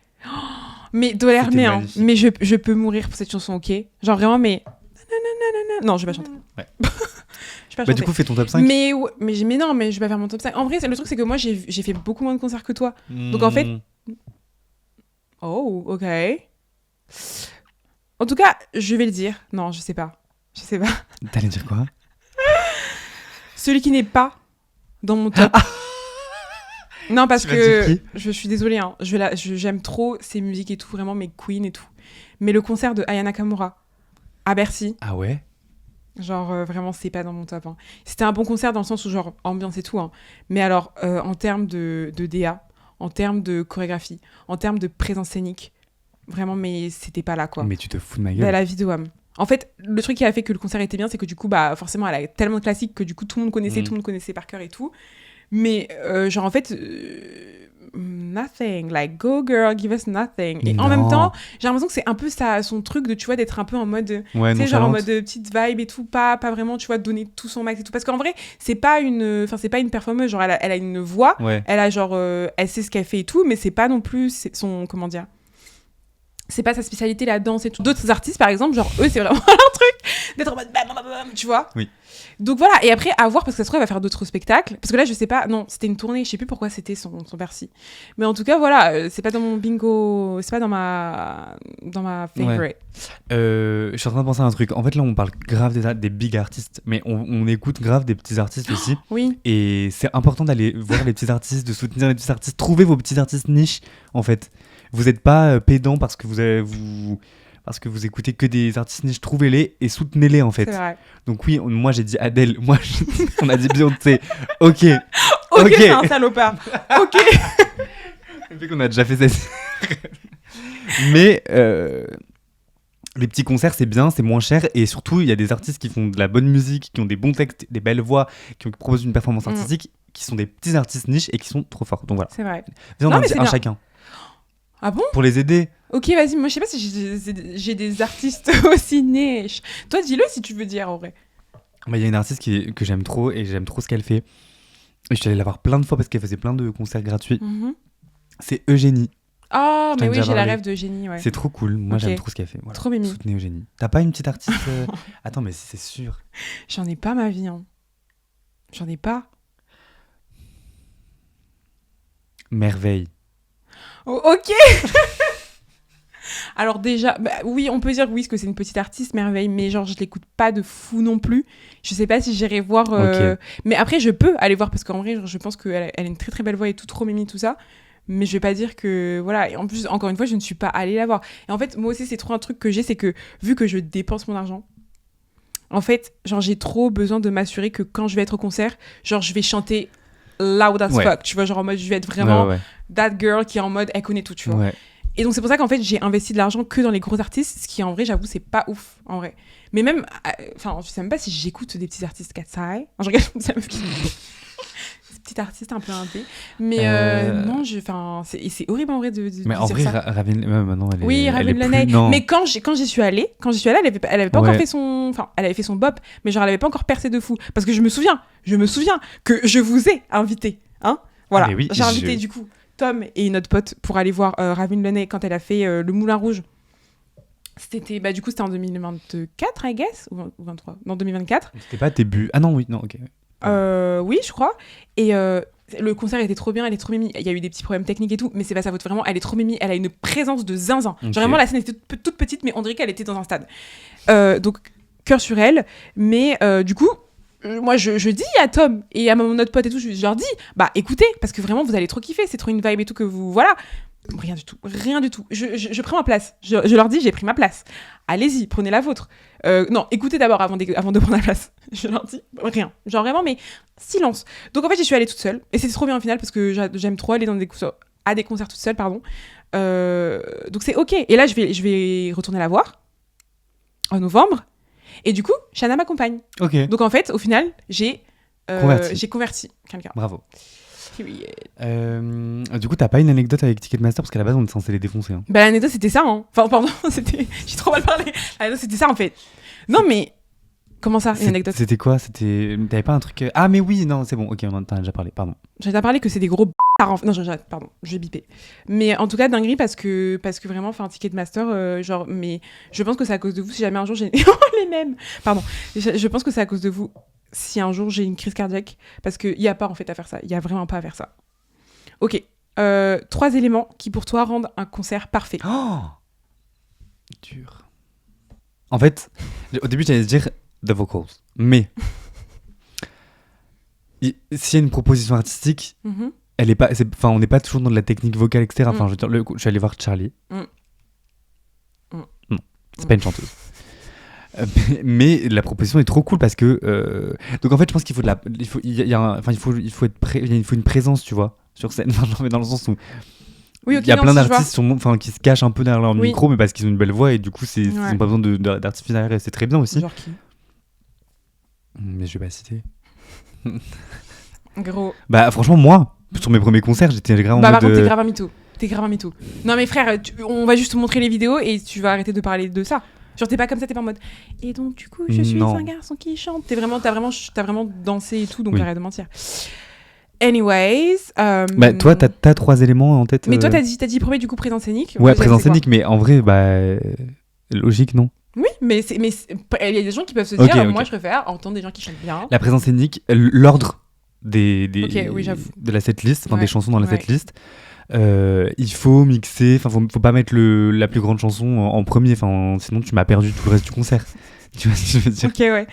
Mais Dolermé, hein. Mais je peux mourir pour cette chanson, ok? Genre vraiment, mais. Non, je vais pas chanter. Ouais. Je sais pas Bah, chanter. du coup, fais ton top 5. Mais non, mais je vais pas faire mon top 5. En vrai, le truc, c'est que moi, j'ai fait beaucoup moins de concerts que toi. Donc, en fait... Oh, ok. En tout cas, je vais le dire. Non, je sais pas. T'allais dire quoi? Celui qui n'est pas dans mon top. Non, parce Tu vas dire que qui? je suis désolée, hein. J'aime trop ses musiques et tout, vraiment, mes Queen et tout. Mais le concert de Aya Nakamura à Bercy, Ah ouais? genre vraiment, c'est pas dans mon top. Hein. C'était un bon concert dans le sens où, genre, ambiance et tout. Hein. Mais alors, en termes de DA, en termes de chorégraphie, en termes de présence scénique, vraiment, mais c'était pas là, quoi. Mais tu te fous de ma Bah, gueule. la vidéo âme. En fait, le truc qui a fait que le concert était bien, c'est que du coup, bah, forcément, elle a tellement de classiques que du coup, tout le monde connaissait par cœur et tout. Mais genre, en fait, nothing. Like, go girl, give us nothing. Et en même temps, j'ai l'impression que c'est un peu son truc de, tu vois, d'être un peu en mode, Ouais, tu sais, genre en nonchalante. mode petite vibe et tout, pas vraiment, tu vois, donner tout son max et tout. Parce qu'en vrai, c'est pas une performeuse. Genre, elle a une voix, Ouais. elle a genre, elle sait ce qu'elle fait et tout, mais c'est pas non plus son, comment dire, c'est pas sa spécialité, la danse et tout. D'autres artistes, par exemple, genre eux, c'est vraiment leur truc d'être en mode bam, bam, bam, tu vois. Oui. Donc voilà, et après, à voir, parce que ça se trouve, elle va faire d'autres spectacles. Parce que là, je sais pas, non, c'était une tournée, je sais plus pourquoi c'était son Bercy. Mais en tout cas, voilà, c'est pas dans mon bingo, c'est pas dans ma favorite. Je suis en train de penser à un truc. En fait, là, on parle grave des big artistes, mais on écoute grave des petits artistes aussi. Oui, Et c'est important d'aller voir les petits artistes, de soutenir les petits artistes. Trouvez vos petits artistes niches, en fait. Vous n'êtes pas pédant parce que parce que vous écoutez que des artistes niches. Trouvez-les et soutenez-les, en fait. c'est vrai. Donc oui, moi j'ai dit Adèle, on a dit Beyoncé. Ok. Ok, c'est un salopard. Ok. Le fait qu'on a déjà fait ça. Mais les petits concerts, c'est bien, c'est moins cher. Et surtout, il y a des artistes qui font de la bonne musique, qui ont des bons textes, des belles voix, qui proposent une performance artistique, qui sont des petits artistes niches et qui sont trop forts. Donc voilà. C'est vrai. Viens, on Non, en mais dit c'est un bien. chacun. Ah bon? Pour les aider. Ok, vas-y, moi je sais pas si j'ai des artistes aussi niches. Toi, dis-le si tu veux dire en vrai. Il y a une artiste que j'aime trop et j'aime trop ce qu'elle fait. Et je suis allé la voir plein de fois parce qu'elle faisait plein de concerts gratuits. C'est Eugénie. Ah, Je t'en mais ai oui, déjà j'ai la parlé. rêve de Génie, ouais. C'est trop cool. Moi, Ok. j'aime trop ce qu'elle fait. Voilà. Trop mimi. Soutenez Eugénie. T'as pas une petite artiste Attends, mais c'est sûr. J'en ai pas ma vie, hein. J'en ai pas. Merveille. Oh, ok. Alors déjà, bah, oui, on peut dire oui, que c'est une petite artiste, Merveille, mais genre je l'écoute pas de fou non plus. Je sais pas si j'irai voir. Ok. Mais après, je peux aller voir parce qu'en vrai, je pense qu'elle a une très très belle voix et tout, trop mimi, tout ça. Mais je vais pas dire que voilà. Et en plus, encore une fois, je ne suis pas allée la voir. Et en fait, moi aussi, c'est trop un truc que j'ai, c'est que vu que je dépense mon argent, en fait, genre j'ai trop besoin de m'assurer que quand je vais être au concert, genre je vais chanter loud as Ouais. fuck. Tu vois, genre en mode, je vais être vraiment Ouais. that girl qui est en mode, elle connaît tout, tu vois. Ouais. Et donc c'est pour ça qu'en fait j'ai investi de l'argent que dans les gros artistes, ce qui en vrai j'avoue c'est pas ouf en vrai. Mais même, enfin je sais même pas si j'écoute des petits artistes Katsai. Je regarde ça me petit artiste un peu indé. Mais non, c'est horrible en vrai de Mais en dire vrai, ça. Ravine, maintenant, elle est. Oui, elle est Raven plus- Laney. non. Mais quand j'y suis allée, elle avait pas encore Ouais. fait son, enfin, elle avait fait son bop, mais genre elle avait pas encore percé de fou. Parce que je me souviens que je vous ai invité, hein. Voilà, Ah, mais oui, j'ai invité du coup Tom et notre pote pour aller voir Raven Laney quand elle a fait le Moulin Rouge. C'était en 2024, I guess, ou 23, non 2024. C'était pas début. Ah non, oui, non, ok. Oui, je crois. Et le concert était trop bien, elle est trop mimi. Il y a eu des petits problèmes techniques et tout, mais c'est pas sa faute vraiment. Elle est trop mimi, elle a une présence de zinzin. Ok. Genre vraiment, la scène était toute petite, mais on dirait qu'elle était dans un stade. Donc, cœur sur elle. Mais du coup, moi, je dis à Tom et à notre pote et tout, je leur dis, bah écoutez, parce que vraiment, vous allez trop kiffer, c'est trop une vibe et tout que vous. Voilà. Rien du tout. Je prends ma place. Je leur dis, j'ai pris ma place. Allez-y, prenez la vôtre. Non, écoutez d'abord avant de prendre la place. Je leur dis rien. Genre vraiment, mais silence. Donc en fait, j'y suis allée toute seule. Et c'était trop bien au final parce que j'aime trop aller à des concerts toute seule, pardon. Donc c'est ok. Et là, je vais retourner la voir en novembre. Et du coup, Shana m'accompagne. Ok. Donc en fait, au final, j'ai converti quelqu'un. Bravo. Period. Du coup, t'as pas une anecdote avec Ticketmaster parce qu'à la base, on est censé les défoncer. Hein. Bah l'anecdote c'était ça, hein. Enfin pardon, j'ai trop mal parlé. L'anecdote c'était ça en fait. Non mais comment ça, une anecdote? C'était quoi? T'avais pas un truc. Ah, mais oui, non, c'est bon, ok, on en a déjà parlé, pardon. J'avais déjà parlé que c'est des gros non, pardon, je vais biper. Mais en tout cas, dinguerie parce que vraiment, enfin, Ticketmaster, genre, mais je pense que c'est à cause de vous, si jamais un jour j'ai les mêmes. Pardon. Je pense que c'est à cause de vous. si un jour j'ai une crise cardiaque, parce qu'il n'y a pas en fait à faire ça, il n'y a vraiment pas à faire ça. Ok, 3 éléments qui pour toi rendent un concert parfait. Oh, dur. En fait, au début j'allais dire the vocals, mais s'il y a une proposition artistique, elle est pas, on n'est pas toujours dans de la technique vocale, etc. Enfin, je veux dire, je suis allé voir Charlie. Non, c'est pas une chanteuse. Mais la proposition est trop cool parce que donc en fait je pense qu'il faut il faut une présence, tu vois, sur scène. Mais dans le sens où oui, okay, il y a plein d'artistes qui se cachent un peu derrière leur micro, mais parce qu'ils ont une belle voix et du coup ils n'ont pas besoin d'artifice derrière, et c'est très bien aussi. Genre qui? Mais je vais pas citer. Gros. Bah franchement moi sur mes premiers concerts j'étais grave en mode par contre t'es grave un mytho. Non mais frère, on va juste te montrer les vidéos et tu vas arrêter de parler de ça. Genre t'es pas comme ça, t'es pas en mode et donc du coup je suis un garçon qui chante. T'as vraiment dansé et tout, donc arrête de mentir. Anyways, bah toi t'as 3 éléments en tête. Mais toi t'as dit premier du coup présence scénique. Ouais, présence scénique, mais en vrai logique, non? Oui, mais il y a des gens qui peuvent se dire moi je préfère entendre des gens qui chantent bien. La présence scénique, l'ordre de la setlist, des chansons dans la setlist. Il faut mixer, faut pas mettre la plus grande chanson en premier, sinon tu m'as perdu tout le reste du concert. Tu vois ce que je veux dire? Ok, ouais.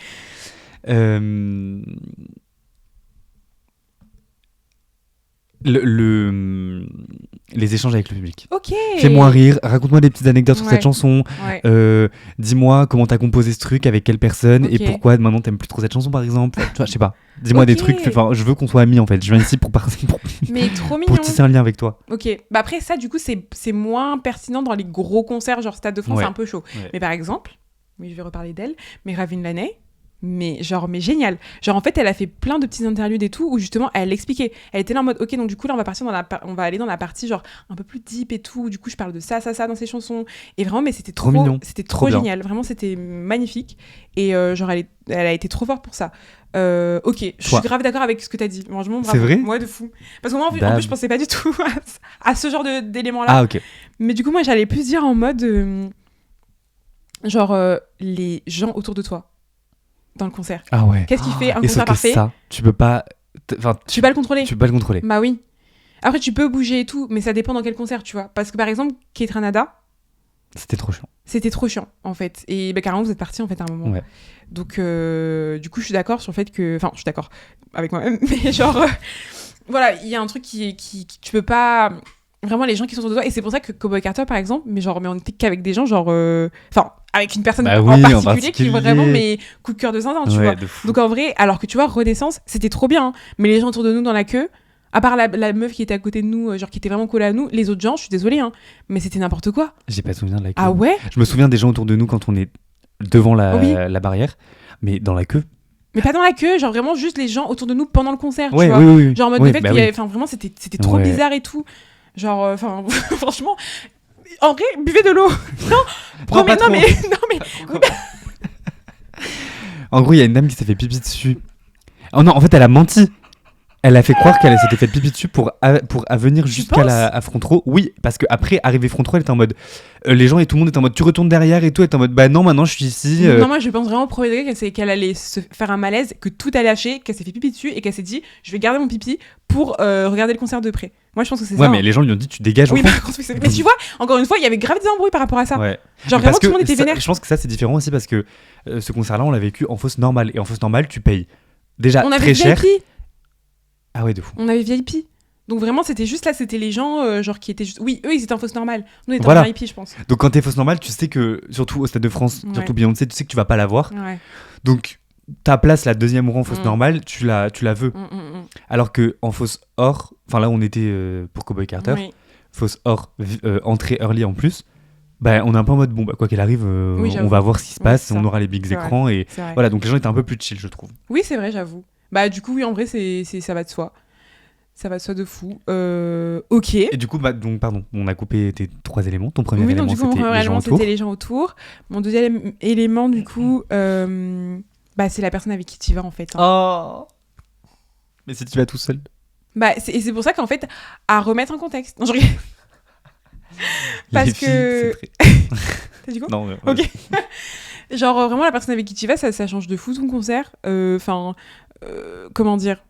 Les échanges avec le public. Ok. Fais-moi rire, raconte-moi des petites anecdotes sur cette chanson. Dis-moi comment t'as composé ce truc, avec quelle personne, et pourquoi maintenant t'aimes plus trop cette chanson par exemple. Tu vois, je sais pas. Dis-moi des trucs. Je veux qu'on soit amis en fait. Je viens ici pour mais trop mignon. Pour tisser un lien avec toi. Ok. Bah après ça, du coup, c'est moins pertinent dans les gros concerts, genre Stade de France, c'est un peu chaud. Ouais. Mais par exemple, oui, je vais reparler d'elle, mais Ravine Laney. Mais génial. Genre en fait elle a fait plein de petites interludes et tout où justement elle l'expliquait. Elle était là en mode ok, donc du coup là on va aller dans la partie genre un peu plus deep et tout, du coup je parle de ça dans ces chansons et vraiment mais c'était trop mignon, c'était trop génial, vraiment c'était magnifique et genre elle a été trop forte pour ça. Ok, je suis grave d'accord avec ce que t'as dit, franchement bravo. C'est vrai? Moi de fou, parce que moi en plus je pensais pas du tout à ce genre d'éléments là. Ah ok. Mais du coup moi j'allais plus dire en mode genre les gens autour de toi dans le concert. Ah ouais. Qu'est-ce qui fait un concert parfait? Ça, tu peux pas tu peux pas le contrôler. Tu peux pas le contrôler. Bah oui. Après tu peux bouger et tout, mais ça dépend dans quel concert, tu vois. Parce que par exemple, Kate Ranada, c'était trop chiant en fait. Et carrément vous êtes partis en fait à un moment. Ouais. Donc du coup je suis d'accord sur le fait que je suis d'accord avec moi-même, mais genre voilà, il y a un truc qui tu peux pas vraiment les gens qui sont autour de toi, et c'est pour ça que Cowboy Carter par exemple, mais on était qu'avec des gens genre avec une personne en particulier qui est vraiment mes coups de cœur de zinzin, tu vois. Donc en vrai, alors que tu vois, Renaissance, c'était trop bien, hein, mais les gens autour de nous dans la queue, à part la meuf qui était à côté de nous, genre qui était vraiment collée à nous, les autres gens, je suis désolée, hein, mais c'était n'importe quoi. J'ai pas souvenir de la queue. Ah ouais? Je me souviens des gens autour de nous quand on est devant la barrière, mais dans la queue. Mais pas dans la queue, genre vraiment juste les gens autour de nous pendant le concert, tu vois. Oui. Genre en mode vraiment c'était trop bizarre et tout. Genre, franchement, en vrai, buvez de l'eau. Non, mais. En gros, il y a une dame qui s'est fait pipi dessus. Oh non, en fait, elle a menti. Elle a fait croire qu'elle s'était fait pipi dessus pour venir jusqu'à la front row. Oui, parce qu'après, arrivé front row, elle était en mode. Les gens et tout le monde était en mode tu retournes derrière et tout. Elle était en mode bah non, maintenant je suis ici. Non, moi je pense vraiment au premier degré qu'elle allait se faire un malaise, que tout allait lâcher, qu'elle s'est fait pipi dessus et qu'elle s'est dit je vais garder mon pipi pour regarder le concert de près. Moi je pense que c'est ça. Ouais, mais les gens lui ont dit tu dégages. Oui, mais tu vois, encore une fois, il y avait grave des embrouilles par rapport à ça. Ouais. Genre vraiment tout le monde était vénère. Je pense que ça c'est différent aussi parce que ce concert-là on l'a vécu en fosse normale. Et en fosse normale, tu payes déjà très cher. Ah ouais, de fou. On avait VIP. Donc vraiment, c'était juste là, c'était les gens genre qui étaient juste... Oui, eux, ils étaient en fausse normale. Nous, on était en VIP, je pense. Donc quand t'es fausse normale, tu sais que, surtout au Stade de France, surtout Beyoncé, tu sais que tu vas pas la voir. Ouais. Donc ta place, la deuxième rang en fausse normale, tu la veux. Alors que en fausse or, enfin là, on était pour Cowboy Carter, fausse or, entrée early en plus, bah on est un peu en mode, bon, bah, quoi qu'il arrive, on va voir ce qui se passe, on aura les big écrans, et voilà, donc les gens étaient un peu plus chill, je trouve. Oui, c'est vrai, j'avoue. Bah du coup, oui, en vrai, ça va de soi. Ça va de soi de fou. Ok. Et du coup, donc, pardon, on a coupé tes 3 éléments. Ton premier élément, c'était les gens autour. Mon deuxième élément, du coup, c'est la personne avec qui tu vas, en fait. Hein. Oh. Mais si tu vas tout seul. C'est pour ça qu'en fait, à remettre en contexte. Non, je regarde. Parce que... T'as dit quoi? Non, ok. Genre, vraiment, la personne avec qui tu vas, ça change de fou ton concert. Enfin, comment dire?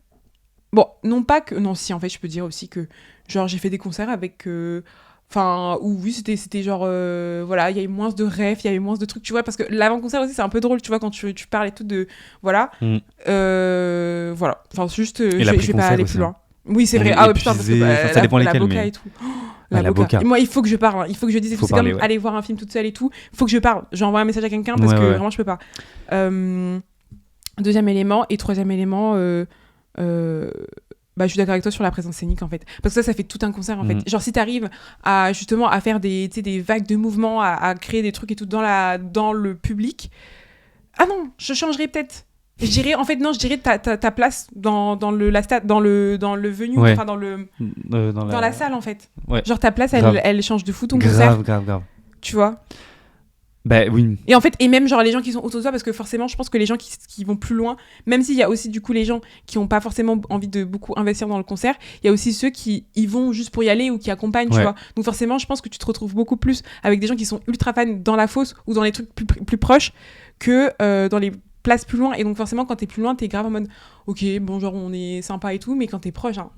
Bon, non pas que... Non, si, en fait, je peux dire aussi que, genre, j'ai fait des concerts avec... Enfin, où oui, c'était genre... voilà, il y avait moins de refs, il y avait moins de trucs, tu vois, parce que l'avant-concert aussi, c'est un peu drôle, tu vois, quand tu parles et tout de... Voilà. Voilà. Enfin, juste, je vais pas aller plus loin. Oui, c'est vrai. Ah ouais, putain, parce que ça dépend lesquels, mais... et tout. La boca. Et moi, il faut que je parle, hein. Il faut que je dise. C'est comme aller voir un film toute seule et tout. Il faut que je parle. J'envoie un message à quelqu'un parce que vraiment, je peux pas. Deuxième élément. Et troisième élément, je suis d'accord avec toi sur la présence scénique, en fait. Parce que ça fait tout un concert, en fait. Genre, si t'arrives à, justement, à faire des vagues de mouvements, à créer des trucs et tout dans le public. Ah non, je changerais peut-être. Je dirais ta place dans le venue, enfin dans la salle, en fait. Ouais. Genre ta place, elle change de fou ton concert. Grave. Tu vois? Bah oui. Et en fait, et même genre les gens qui sont autour de toi, parce que forcément, je pense que les gens qui vont plus loin, même s'il y a aussi du coup les gens qui ont pas forcément envie de beaucoup investir dans le concert, il y a aussi ceux qui y vont juste pour y aller ou qui accompagnent, tu vois. Donc forcément, je pense que tu te retrouves beaucoup plus avec des gens qui sont ultra fans dans la fosse ou dans les trucs plus proches que dans les places plus loin. Et donc forcément, quand t'es plus loin, t'es grave en mode ok, bon, genre on est sympa et tout, mais quand t'es proche, hein,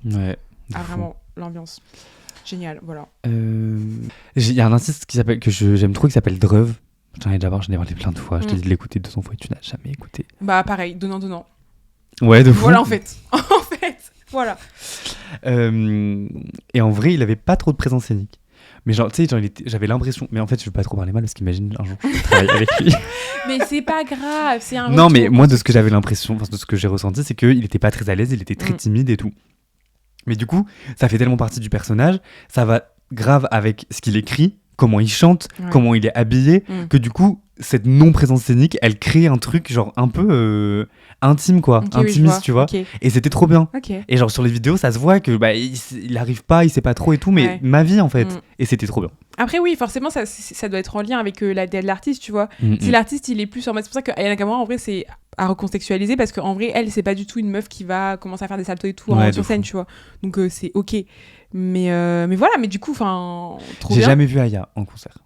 vraiment l'ambiance. Génial, voilà. Il y a un artiste que j'aime trop qui s'appelle Dreuve. J'en ai parlé plein de fois. Je t'ai dit de l'écouter 200 fois et tu n'as jamais écouté. Bah pareil, donnant. Ouais, de fou. Voilà en fait, voilà. Et en vrai, il avait pas trop de présence scénique. Mais genre, tu sais, j'avais l'impression... Mais en fait, je veux pas trop parler mal parce qu'imagine un jour je travaille avec lui. Mais c'est pas grave, c'est un Non, mais moi, de ce que j'avais l'impression, de ce que j'ai ressenti, c'est qu'il était pas très à l'aise, il était très timide et tout. Mais du coup, ça fait tellement partie du personnage, ça va grave avec ce qu'il écrit, comment il chante, comment il est habillé, que du coup, cette non-présence scénique, elle crée un truc genre un peu intime, quoi. Intimiste, tu vois. Okay. Et c'était trop bien. Okay. Et genre sur les vidéos, ça se voit que il arrive pas, il sait pas trop et tout, mais ma vie en fait. Et c'était trop bien. Après oui, forcément, ça doit être en lien avec l'idée de l'artiste, tu vois. Si l'artiste, il est plus en mode... C'est pour ça qu'Aya Nakamura, en vrai, c'est à recontextualiser parce qu'en vrai, elle, c'est pas du tout une meuf qui va commencer à faire des saltos et tout sur scène, tu vois. Donc c'est ok. Mais voilà, mais du coup, enfin, trop bien. J'ai jamais vu Aya en concert.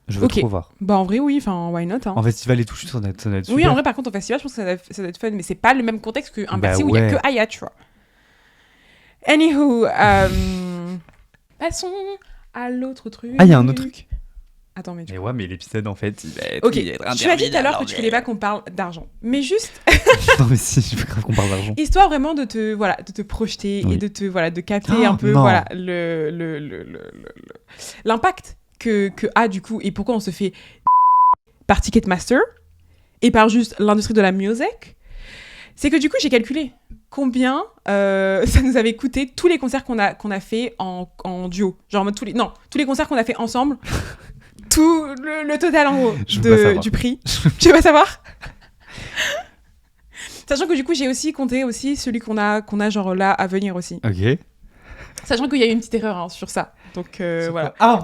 Je veux trop voir. Bah en vrai, oui, enfin, why not, hein. En festival et tout, ça doit être super. Oui, en vrai, par contre, en festival, je pense que ça doit être fun, mais c'est pas le même contexte qu'un Bercy où il y a que Aya, tu vois. Anywho, passons à l'autre truc. Ah, il y a un autre truc. Attends, mais ouais, mais l'épisode, en fait, il va être... Ok, tu m'as dit tout à l'heure que tu voulais pas qu'on parle d'argent. Mais juste... Non, mais si, je veux grave qu'on parle d'argent. Histoire vraiment de te projeter et de capter un peu l'impact que a du coup, et pourquoi on se fait par Ticketmaster et par juste l'industrie de la musique. C'est que du coup, j'ai calculé combien ça nous avait coûté tous les concerts qu'on a fait en duo. Genre tous les concerts qu'on a fait ensemble. Tout le total en gros du prix. Tu veux pas savoir? Sachant que du coup j'ai aussi compté celui qu'on a genre là à venir aussi. Ok. Sachant qu'il y a eu une petite erreur sur ça. Donc voilà. Ah.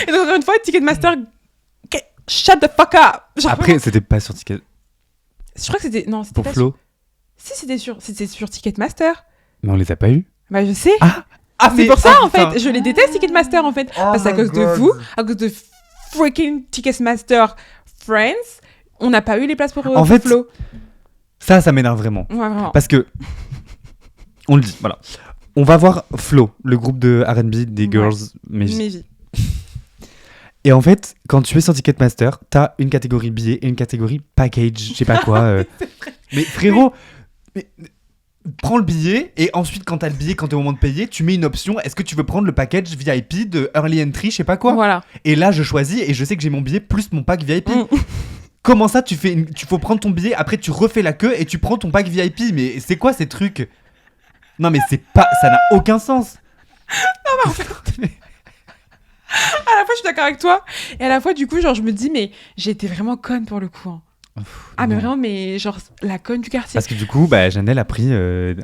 Et donc encore une fois, Ticketmaster, shut the fuck up. Genre, après c'était pas sur Ticket. Je crois que c'était pour pas Flo. Si c'était sur Ticketmaster. Mais on les a pas eu. Bah je sais. C'est pour ça en fait, je les déteste Ticketmaster en fait, parce qu'à cause de vous, à cause de freaking Ticketmaster Friends, on n'a pas eu les places pour Flo. Ça m'énerve vraiment. Ouais, vraiment. Parce que on le dit, voilà. On va voir Flo, le groupe de R&B des Girls Mevi. Et en fait, quand tu es sur Ticketmaster, t'as une catégorie billets et une catégorie package, je sais pas quoi. Mais frérot, prends le billet et ensuite quand t'as le billet, quand t'es au moment de payer, tu mets une option. Est-ce que tu veux prendre le package VIP de Early Entry, je sais pas quoi. Voilà. Et là, je choisis et je sais que j'ai mon billet plus mon pack VIP. Comment ça, tu faut prendre ton billet, après tu refais la queue et tu prends ton pack VIP. Mais c'est quoi ces trucs? Non mais ça n'a aucun sens. Non mais en fait... à la fois je suis d'accord avec toi et à la fois du coup genre je me dis mais j'ai été vraiment conne pour le coup, hein. Mais vraiment, mais genre la conne du quartier. Parce que du coup Janelle a pris elle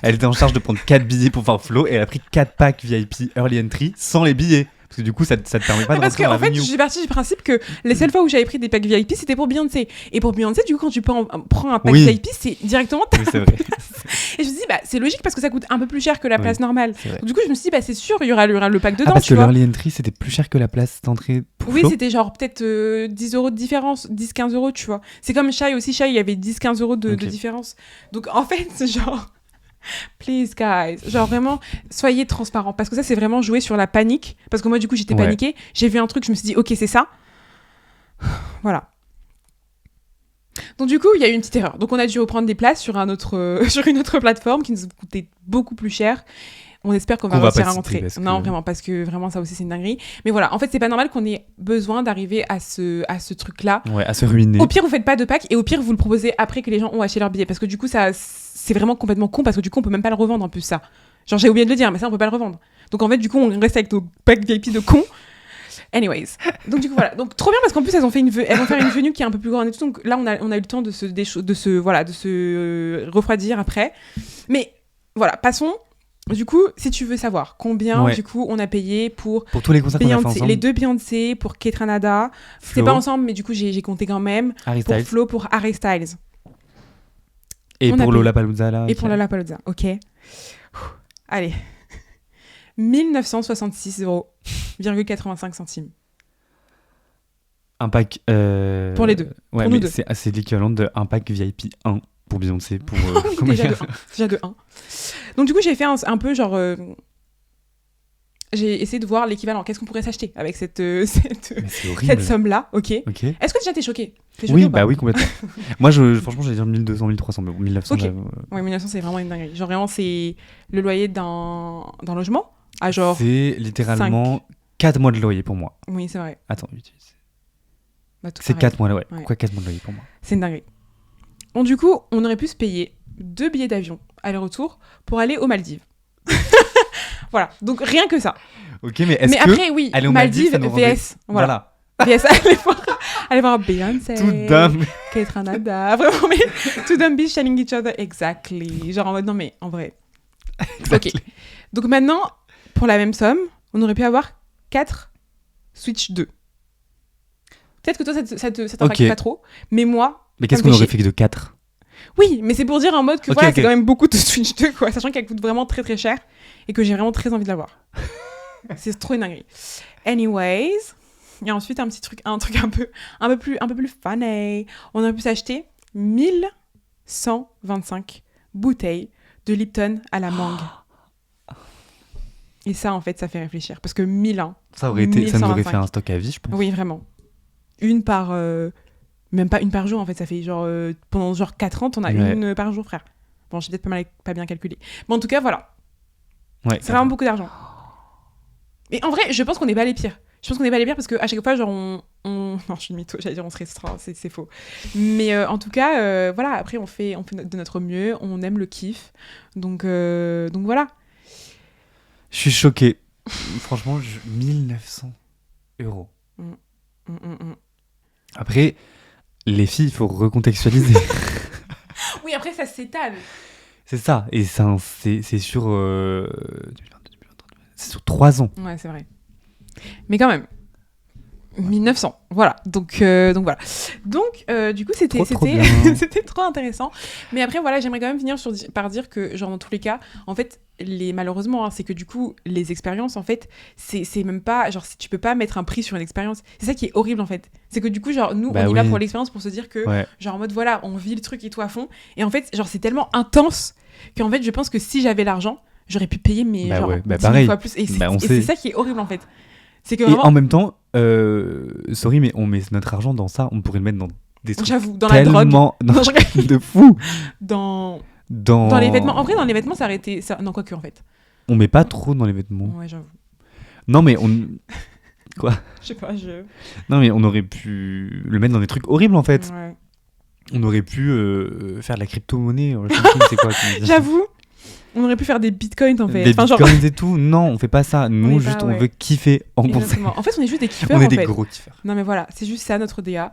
était en charge de prendre 4 billets pour voir Flo et elle a pris 4 packs VIP Early Entry sans les billets. Parce que du coup, ça te permet pas de parce rentrer que, dans en la fait, venue. j'ai parti du principe que les seules fois où j'avais pris des packs VIP, c'était pour Beyoncé. Et pour Beyoncé, du coup, quand tu prends un pack Oui. VIP, c'est directement ta Oui, c'est vrai. Et je me suis dit, bah, c'est logique parce que ça coûte un peu plus cher que la place Oui, normale. c'est vrai. Donc, du coup, je me suis dit, bah, c'est sûr, il y aura le pack dedans, parce tu que vois. l'early entry, c'était plus cher que la place d'entrée pour Oui, Flo. c'était genre peut-être 10 euros de différence, 10-15 euros, tu vois. C'est comme Shai aussi, Shai, il y avait 10-15 euros de différence. Donc, en fait, genre... Please, guys. Genre, vraiment, soyez transparents. Parce que ça, c'est vraiment jouer sur la panique. Parce que moi, du coup, j'étais paniquée. J'ai vu un truc, je me suis dit, ok, c'est ça. Voilà. Donc, du coup, il y a eu une petite erreur. Donc, on a dû reprendre des places sur une autre plateforme qui nous coûtait beaucoup plus cher. On espère qu'on va réussir à rentrer. Non, vraiment, parce que vraiment, ça aussi, c'est une dinguerie. Mais voilà, en fait, c'est pas normal qu'on ait besoin d'arriver à ce truc-là. Ouais, à se ruiner. Au pire, vous faites pas de pack et au pire, vous le proposez après que les gens ont acheté leur billet. Parce que du coup, c'est vraiment complètement con parce que du coup, on peut même pas le revendre en plus, ça. Genre, j'ai oublié de le dire, mais ça, on peut pas le revendre. Donc, en fait, du coup, on reste avec nos packs VIP de cons. Anyways. Donc, du coup, voilà. Donc, trop bien parce qu'en plus, elles vont faire une venue qui est un peu plus grande et tout. Donc, là, on a eu le temps de se refroidir après. Mais, voilà, passons. Du coup, si tu veux savoir combien, du coup, on a payé pour tous les concerts qu'on a fait ensemble. Les deux Beyoncé, pour Ketranada. C'était pas ensemble, mais du coup, j'ai compté quand même. Harry pour Styles. Flo, pour Harry Styles. Et pour Lollapalooza, là. Et pour Lollapalooza, ok. Allez. 1966,85 €. Un pack... Pour les deux. Ouais, pour nous deux. C'est l'équivalent d'un pack VIP 1 pour Beyoncé. Pour, déjà de 1. Donc du coup, j'ai fait un peu genre... j'ai essayé de voir l'équivalent. Qu'est-ce qu'on pourrait s'acheter avec cette somme-là, ok. Est-ce que déjà t'es choquée? Oui, bah oui, complètement. Moi, franchement, j'allais dire 1200, 1300, mais 1900, Oui, 1900, c'est vraiment une dinguerie. Genre vraiment, c'est le loyer d'un logement à genre... C'est littéralement 4 mois de loyer pour moi. Oui, c'est vrai. Attends, Bah, c'est 4 mois, ouais. Quoi, 4 mois de loyer pour moi? C'est une dinguerie. Bon, du coup, on aurait pu se payer 2 billets d'avion aller-retour pour aller aux Maldives. Voilà, donc rien que ça. Ok, mais est-ce que après, oui, aller aux Maldives VS. Voilà. VS, aller voir Beyoncé. Tout dumb. Ketranada. Vraiment, mais tout dumb bitch telling each other. Exactly. Genre en mode, non, mais en vrai. Exactly. Ok. Donc maintenant, pour la même somme, on aurait pu avoir 4 Switch 2. Peut-être que toi, ça t'impacte pas trop. Mais moi. Mais qu'est-ce qu'on aurait fait que de 4? Oui, mais c'est pour dire en mode que voilà, c'est quand même beaucoup de Switch 2, quoi. Sachant qu'elle coûte vraiment très très cher et que j'ai vraiment très envie de l'avoir. C'est trop une dinguerie. Anyways, il y a ensuite un truc un peu plus funny. On aurait pu s'acheter 1125 bouteilles de Lipton à la mangue. Et ça, en fait, ça fait réfléchir. Parce que 1001. Ça nous aurait fait un stock à vie, je pense. Oui, vraiment. Une par... même pas une par jour, en fait. Ça fait genre... pendant genre 4 ans, t'en as une par jour, frère. Bon, j'ai peut-être pas bien calculé. Mais en tout cas, voilà. Ouais, c'est vraiment beaucoup d'argent. Et en vrai, je pense qu'on n'est pas les pires. Je pense qu'on n'est pas les pires parce qu'à chaque fois, genre, non, je suis une mytho, j'allais dire on se restreint, c'est faux. Mais en tout cas, voilà, après, on fait de notre mieux, on aime le kiff. Donc voilà. Je suis choquée. Franchement, 1900 €. Après, les filles, il faut recontextualiser. Oui, après, ça s'étale. C'est ça. Et c'est sur... c'est sur 3 ans. Ouais, c'est vrai. Mais quand même. 1900, voilà. Donc voilà. Donc du coup c'était trop intéressant. Mais après voilà, j'aimerais quand même finir par dire que genre dans tous les cas, en fait, malheureusement, hein, c'est que du coup les expériences en fait, c'est même pas genre si tu peux pas mettre un prix sur une expérience. C'est ça qui est horrible en fait. C'est que du coup genre nous on y va pour l'expérience pour se dire que genre en mode voilà, on vit le truc et tout à fond. Et en fait genre c'est tellement intense qu'en fait je pense que si j'avais l'argent, j'aurais pu payer mais genre 10 000 fois plus. Et c'est ça qui est horrible en fait. C'est que vraiment... Et en même temps, sorry, mais on met notre argent dans ça, on pourrait le mettre dans des trucs dans la drogue. De fou. Dans les vêtements. En vrai, dans les vêtements, ça aurait été... Non, quoique, en fait. On met pas trop dans les vêtements. Ouais, j'avoue. Non, mais Quoi? Je sais pas, Non, mais on aurait pu le mettre dans des trucs horribles, en fait. Ouais. On aurait pu faire de la crypto-monnaie. C'est quoi, j'avoue. On aurait pu faire des bitcoins en fait. Des bitcoins et tout. Non, on fait pas ça. Nous, juste, on veut kiffer en concert. En fait, on est juste des kiffeurs. On est des gros kiffeurs. Non, mais voilà, c'est juste ça notre DA.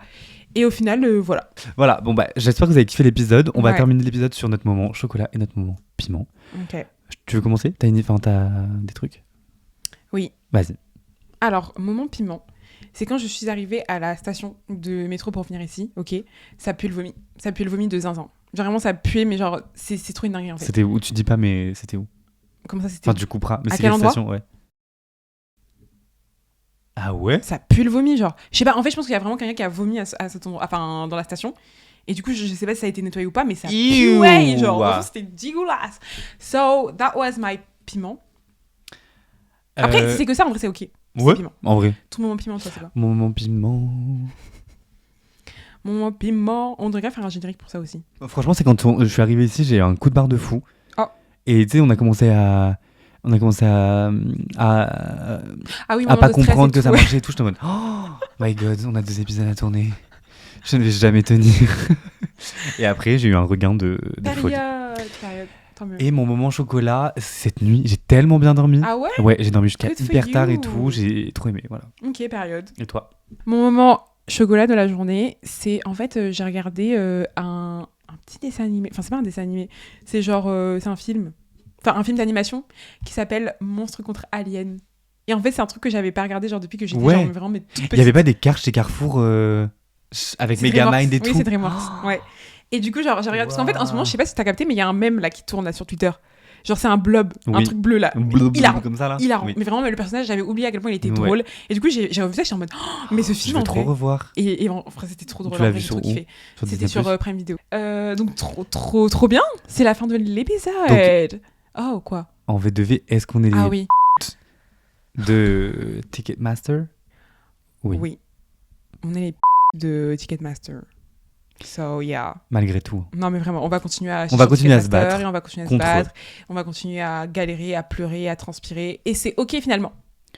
Et au final, voilà. Voilà, bon, bah, j'espère que vous avez kiffé l'épisode. On va terminer l'épisode sur notre moment chocolat et notre moment piment. Ok. Tu veux commencer? T'as des trucs? Oui. Vas-y. Alors, moment piment, c'est quand je suis arrivée à la station de métro pour venir ici, ok, ça pue le vomi. Ça pue le vomi de zinzin. Genre, vraiment, ça puait, mais genre, c'est trop une dinguerie, en fait. C'était où? Tu dis pas, mais c'était où? Comment ça, c'était Enfin, tu couperas. Mais à c'est quel quelle endroit? station? Ouais. Ah ouais? Ça pue le vomi, genre. Je sais pas, en fait, je pense qu'il y a vraiment quelqu'un qui a vomi à cet endroit, enfin, dans la station. Et du coup, je sais pas si ça a été nettoyé ou pas, mais ça puait, genre. Vraiment, c'était dégueulasse. So, that was my piment. Après, si c'est que ça, en vrai, c'est ok. Ouais, piment. en vrai. Tout moment piment, toi, c'est pas. Moment piment. Moment piment. On devrait faire un générique pour ça aussi. Franchement, c'est quand je suis arrivé ici, j'ai eu un coup de barre de fou. Oh. Et tu sais, on a commencé à Ah oui, pas comprendre que tout, ça marchait et tout. Je te mode, oh my god, on a 2 épisodes à tourner. Je ne vais jamais tenir. Et après, j'ai eu un regain de folie. Période. Tant mieux. Et mon moment chocolat, cette nuit, j'ai tellement bien dormi. Ah ouais? Ouais, j'ai dormi jusqu'à Good for hyper tard et you. tout. J'ai trop aimé, voilà. Ok, période. Et toi? Mon moment chocolat de la journée, c'est en fait, j'ai regardé un petit dessin animé. Enfin, c'est pas un dessin animé. C'est genre, c'est un film. Enfin, un film d'animation qui s'appelle Monstre contre Alien. Et en fait, c'est un truc que j'avais pas regardé genre depuis que j'étais genre vraiment toute petite. Il y avait pas des cartes chez Carrefour avec Megamind et tout? Oui, c'est DreamWorks. Ouais. Et du coup, genre, j'ai regardé. Parce qu'en fait, en ce moment, je sais pas si t'as capté, mais il y a un mème là qui tourne là sur Twitter. Genre, c'est un blob, un truc bleu là. Hilarant. Comme ça, là. Hilarant. Oui. Mais vraiment, le personnage, j'avais oublié à quel point il était drôle. Et du coup, j'ai revu ça, j'étais en mode, oh, mais ce film, je veux trop revoir. Et en vrai, c'était trop drôle. Tu l'as vu sur où? C'était sur Prime Video. Donc, trop bien. C'est la fin de l'épisode. Oh, quoi? En V2V, est-ce qu'on est Ah oui. de Ticketmaster? Oui. On est les de Ticketmaster. So, yeah. Malgré tout. Non, mais vraiment, on va continuer à se battre. Et on va continuer à se battre. On va continuer à galérer, à pleurer, à transpirer. Et c'est ok finalement.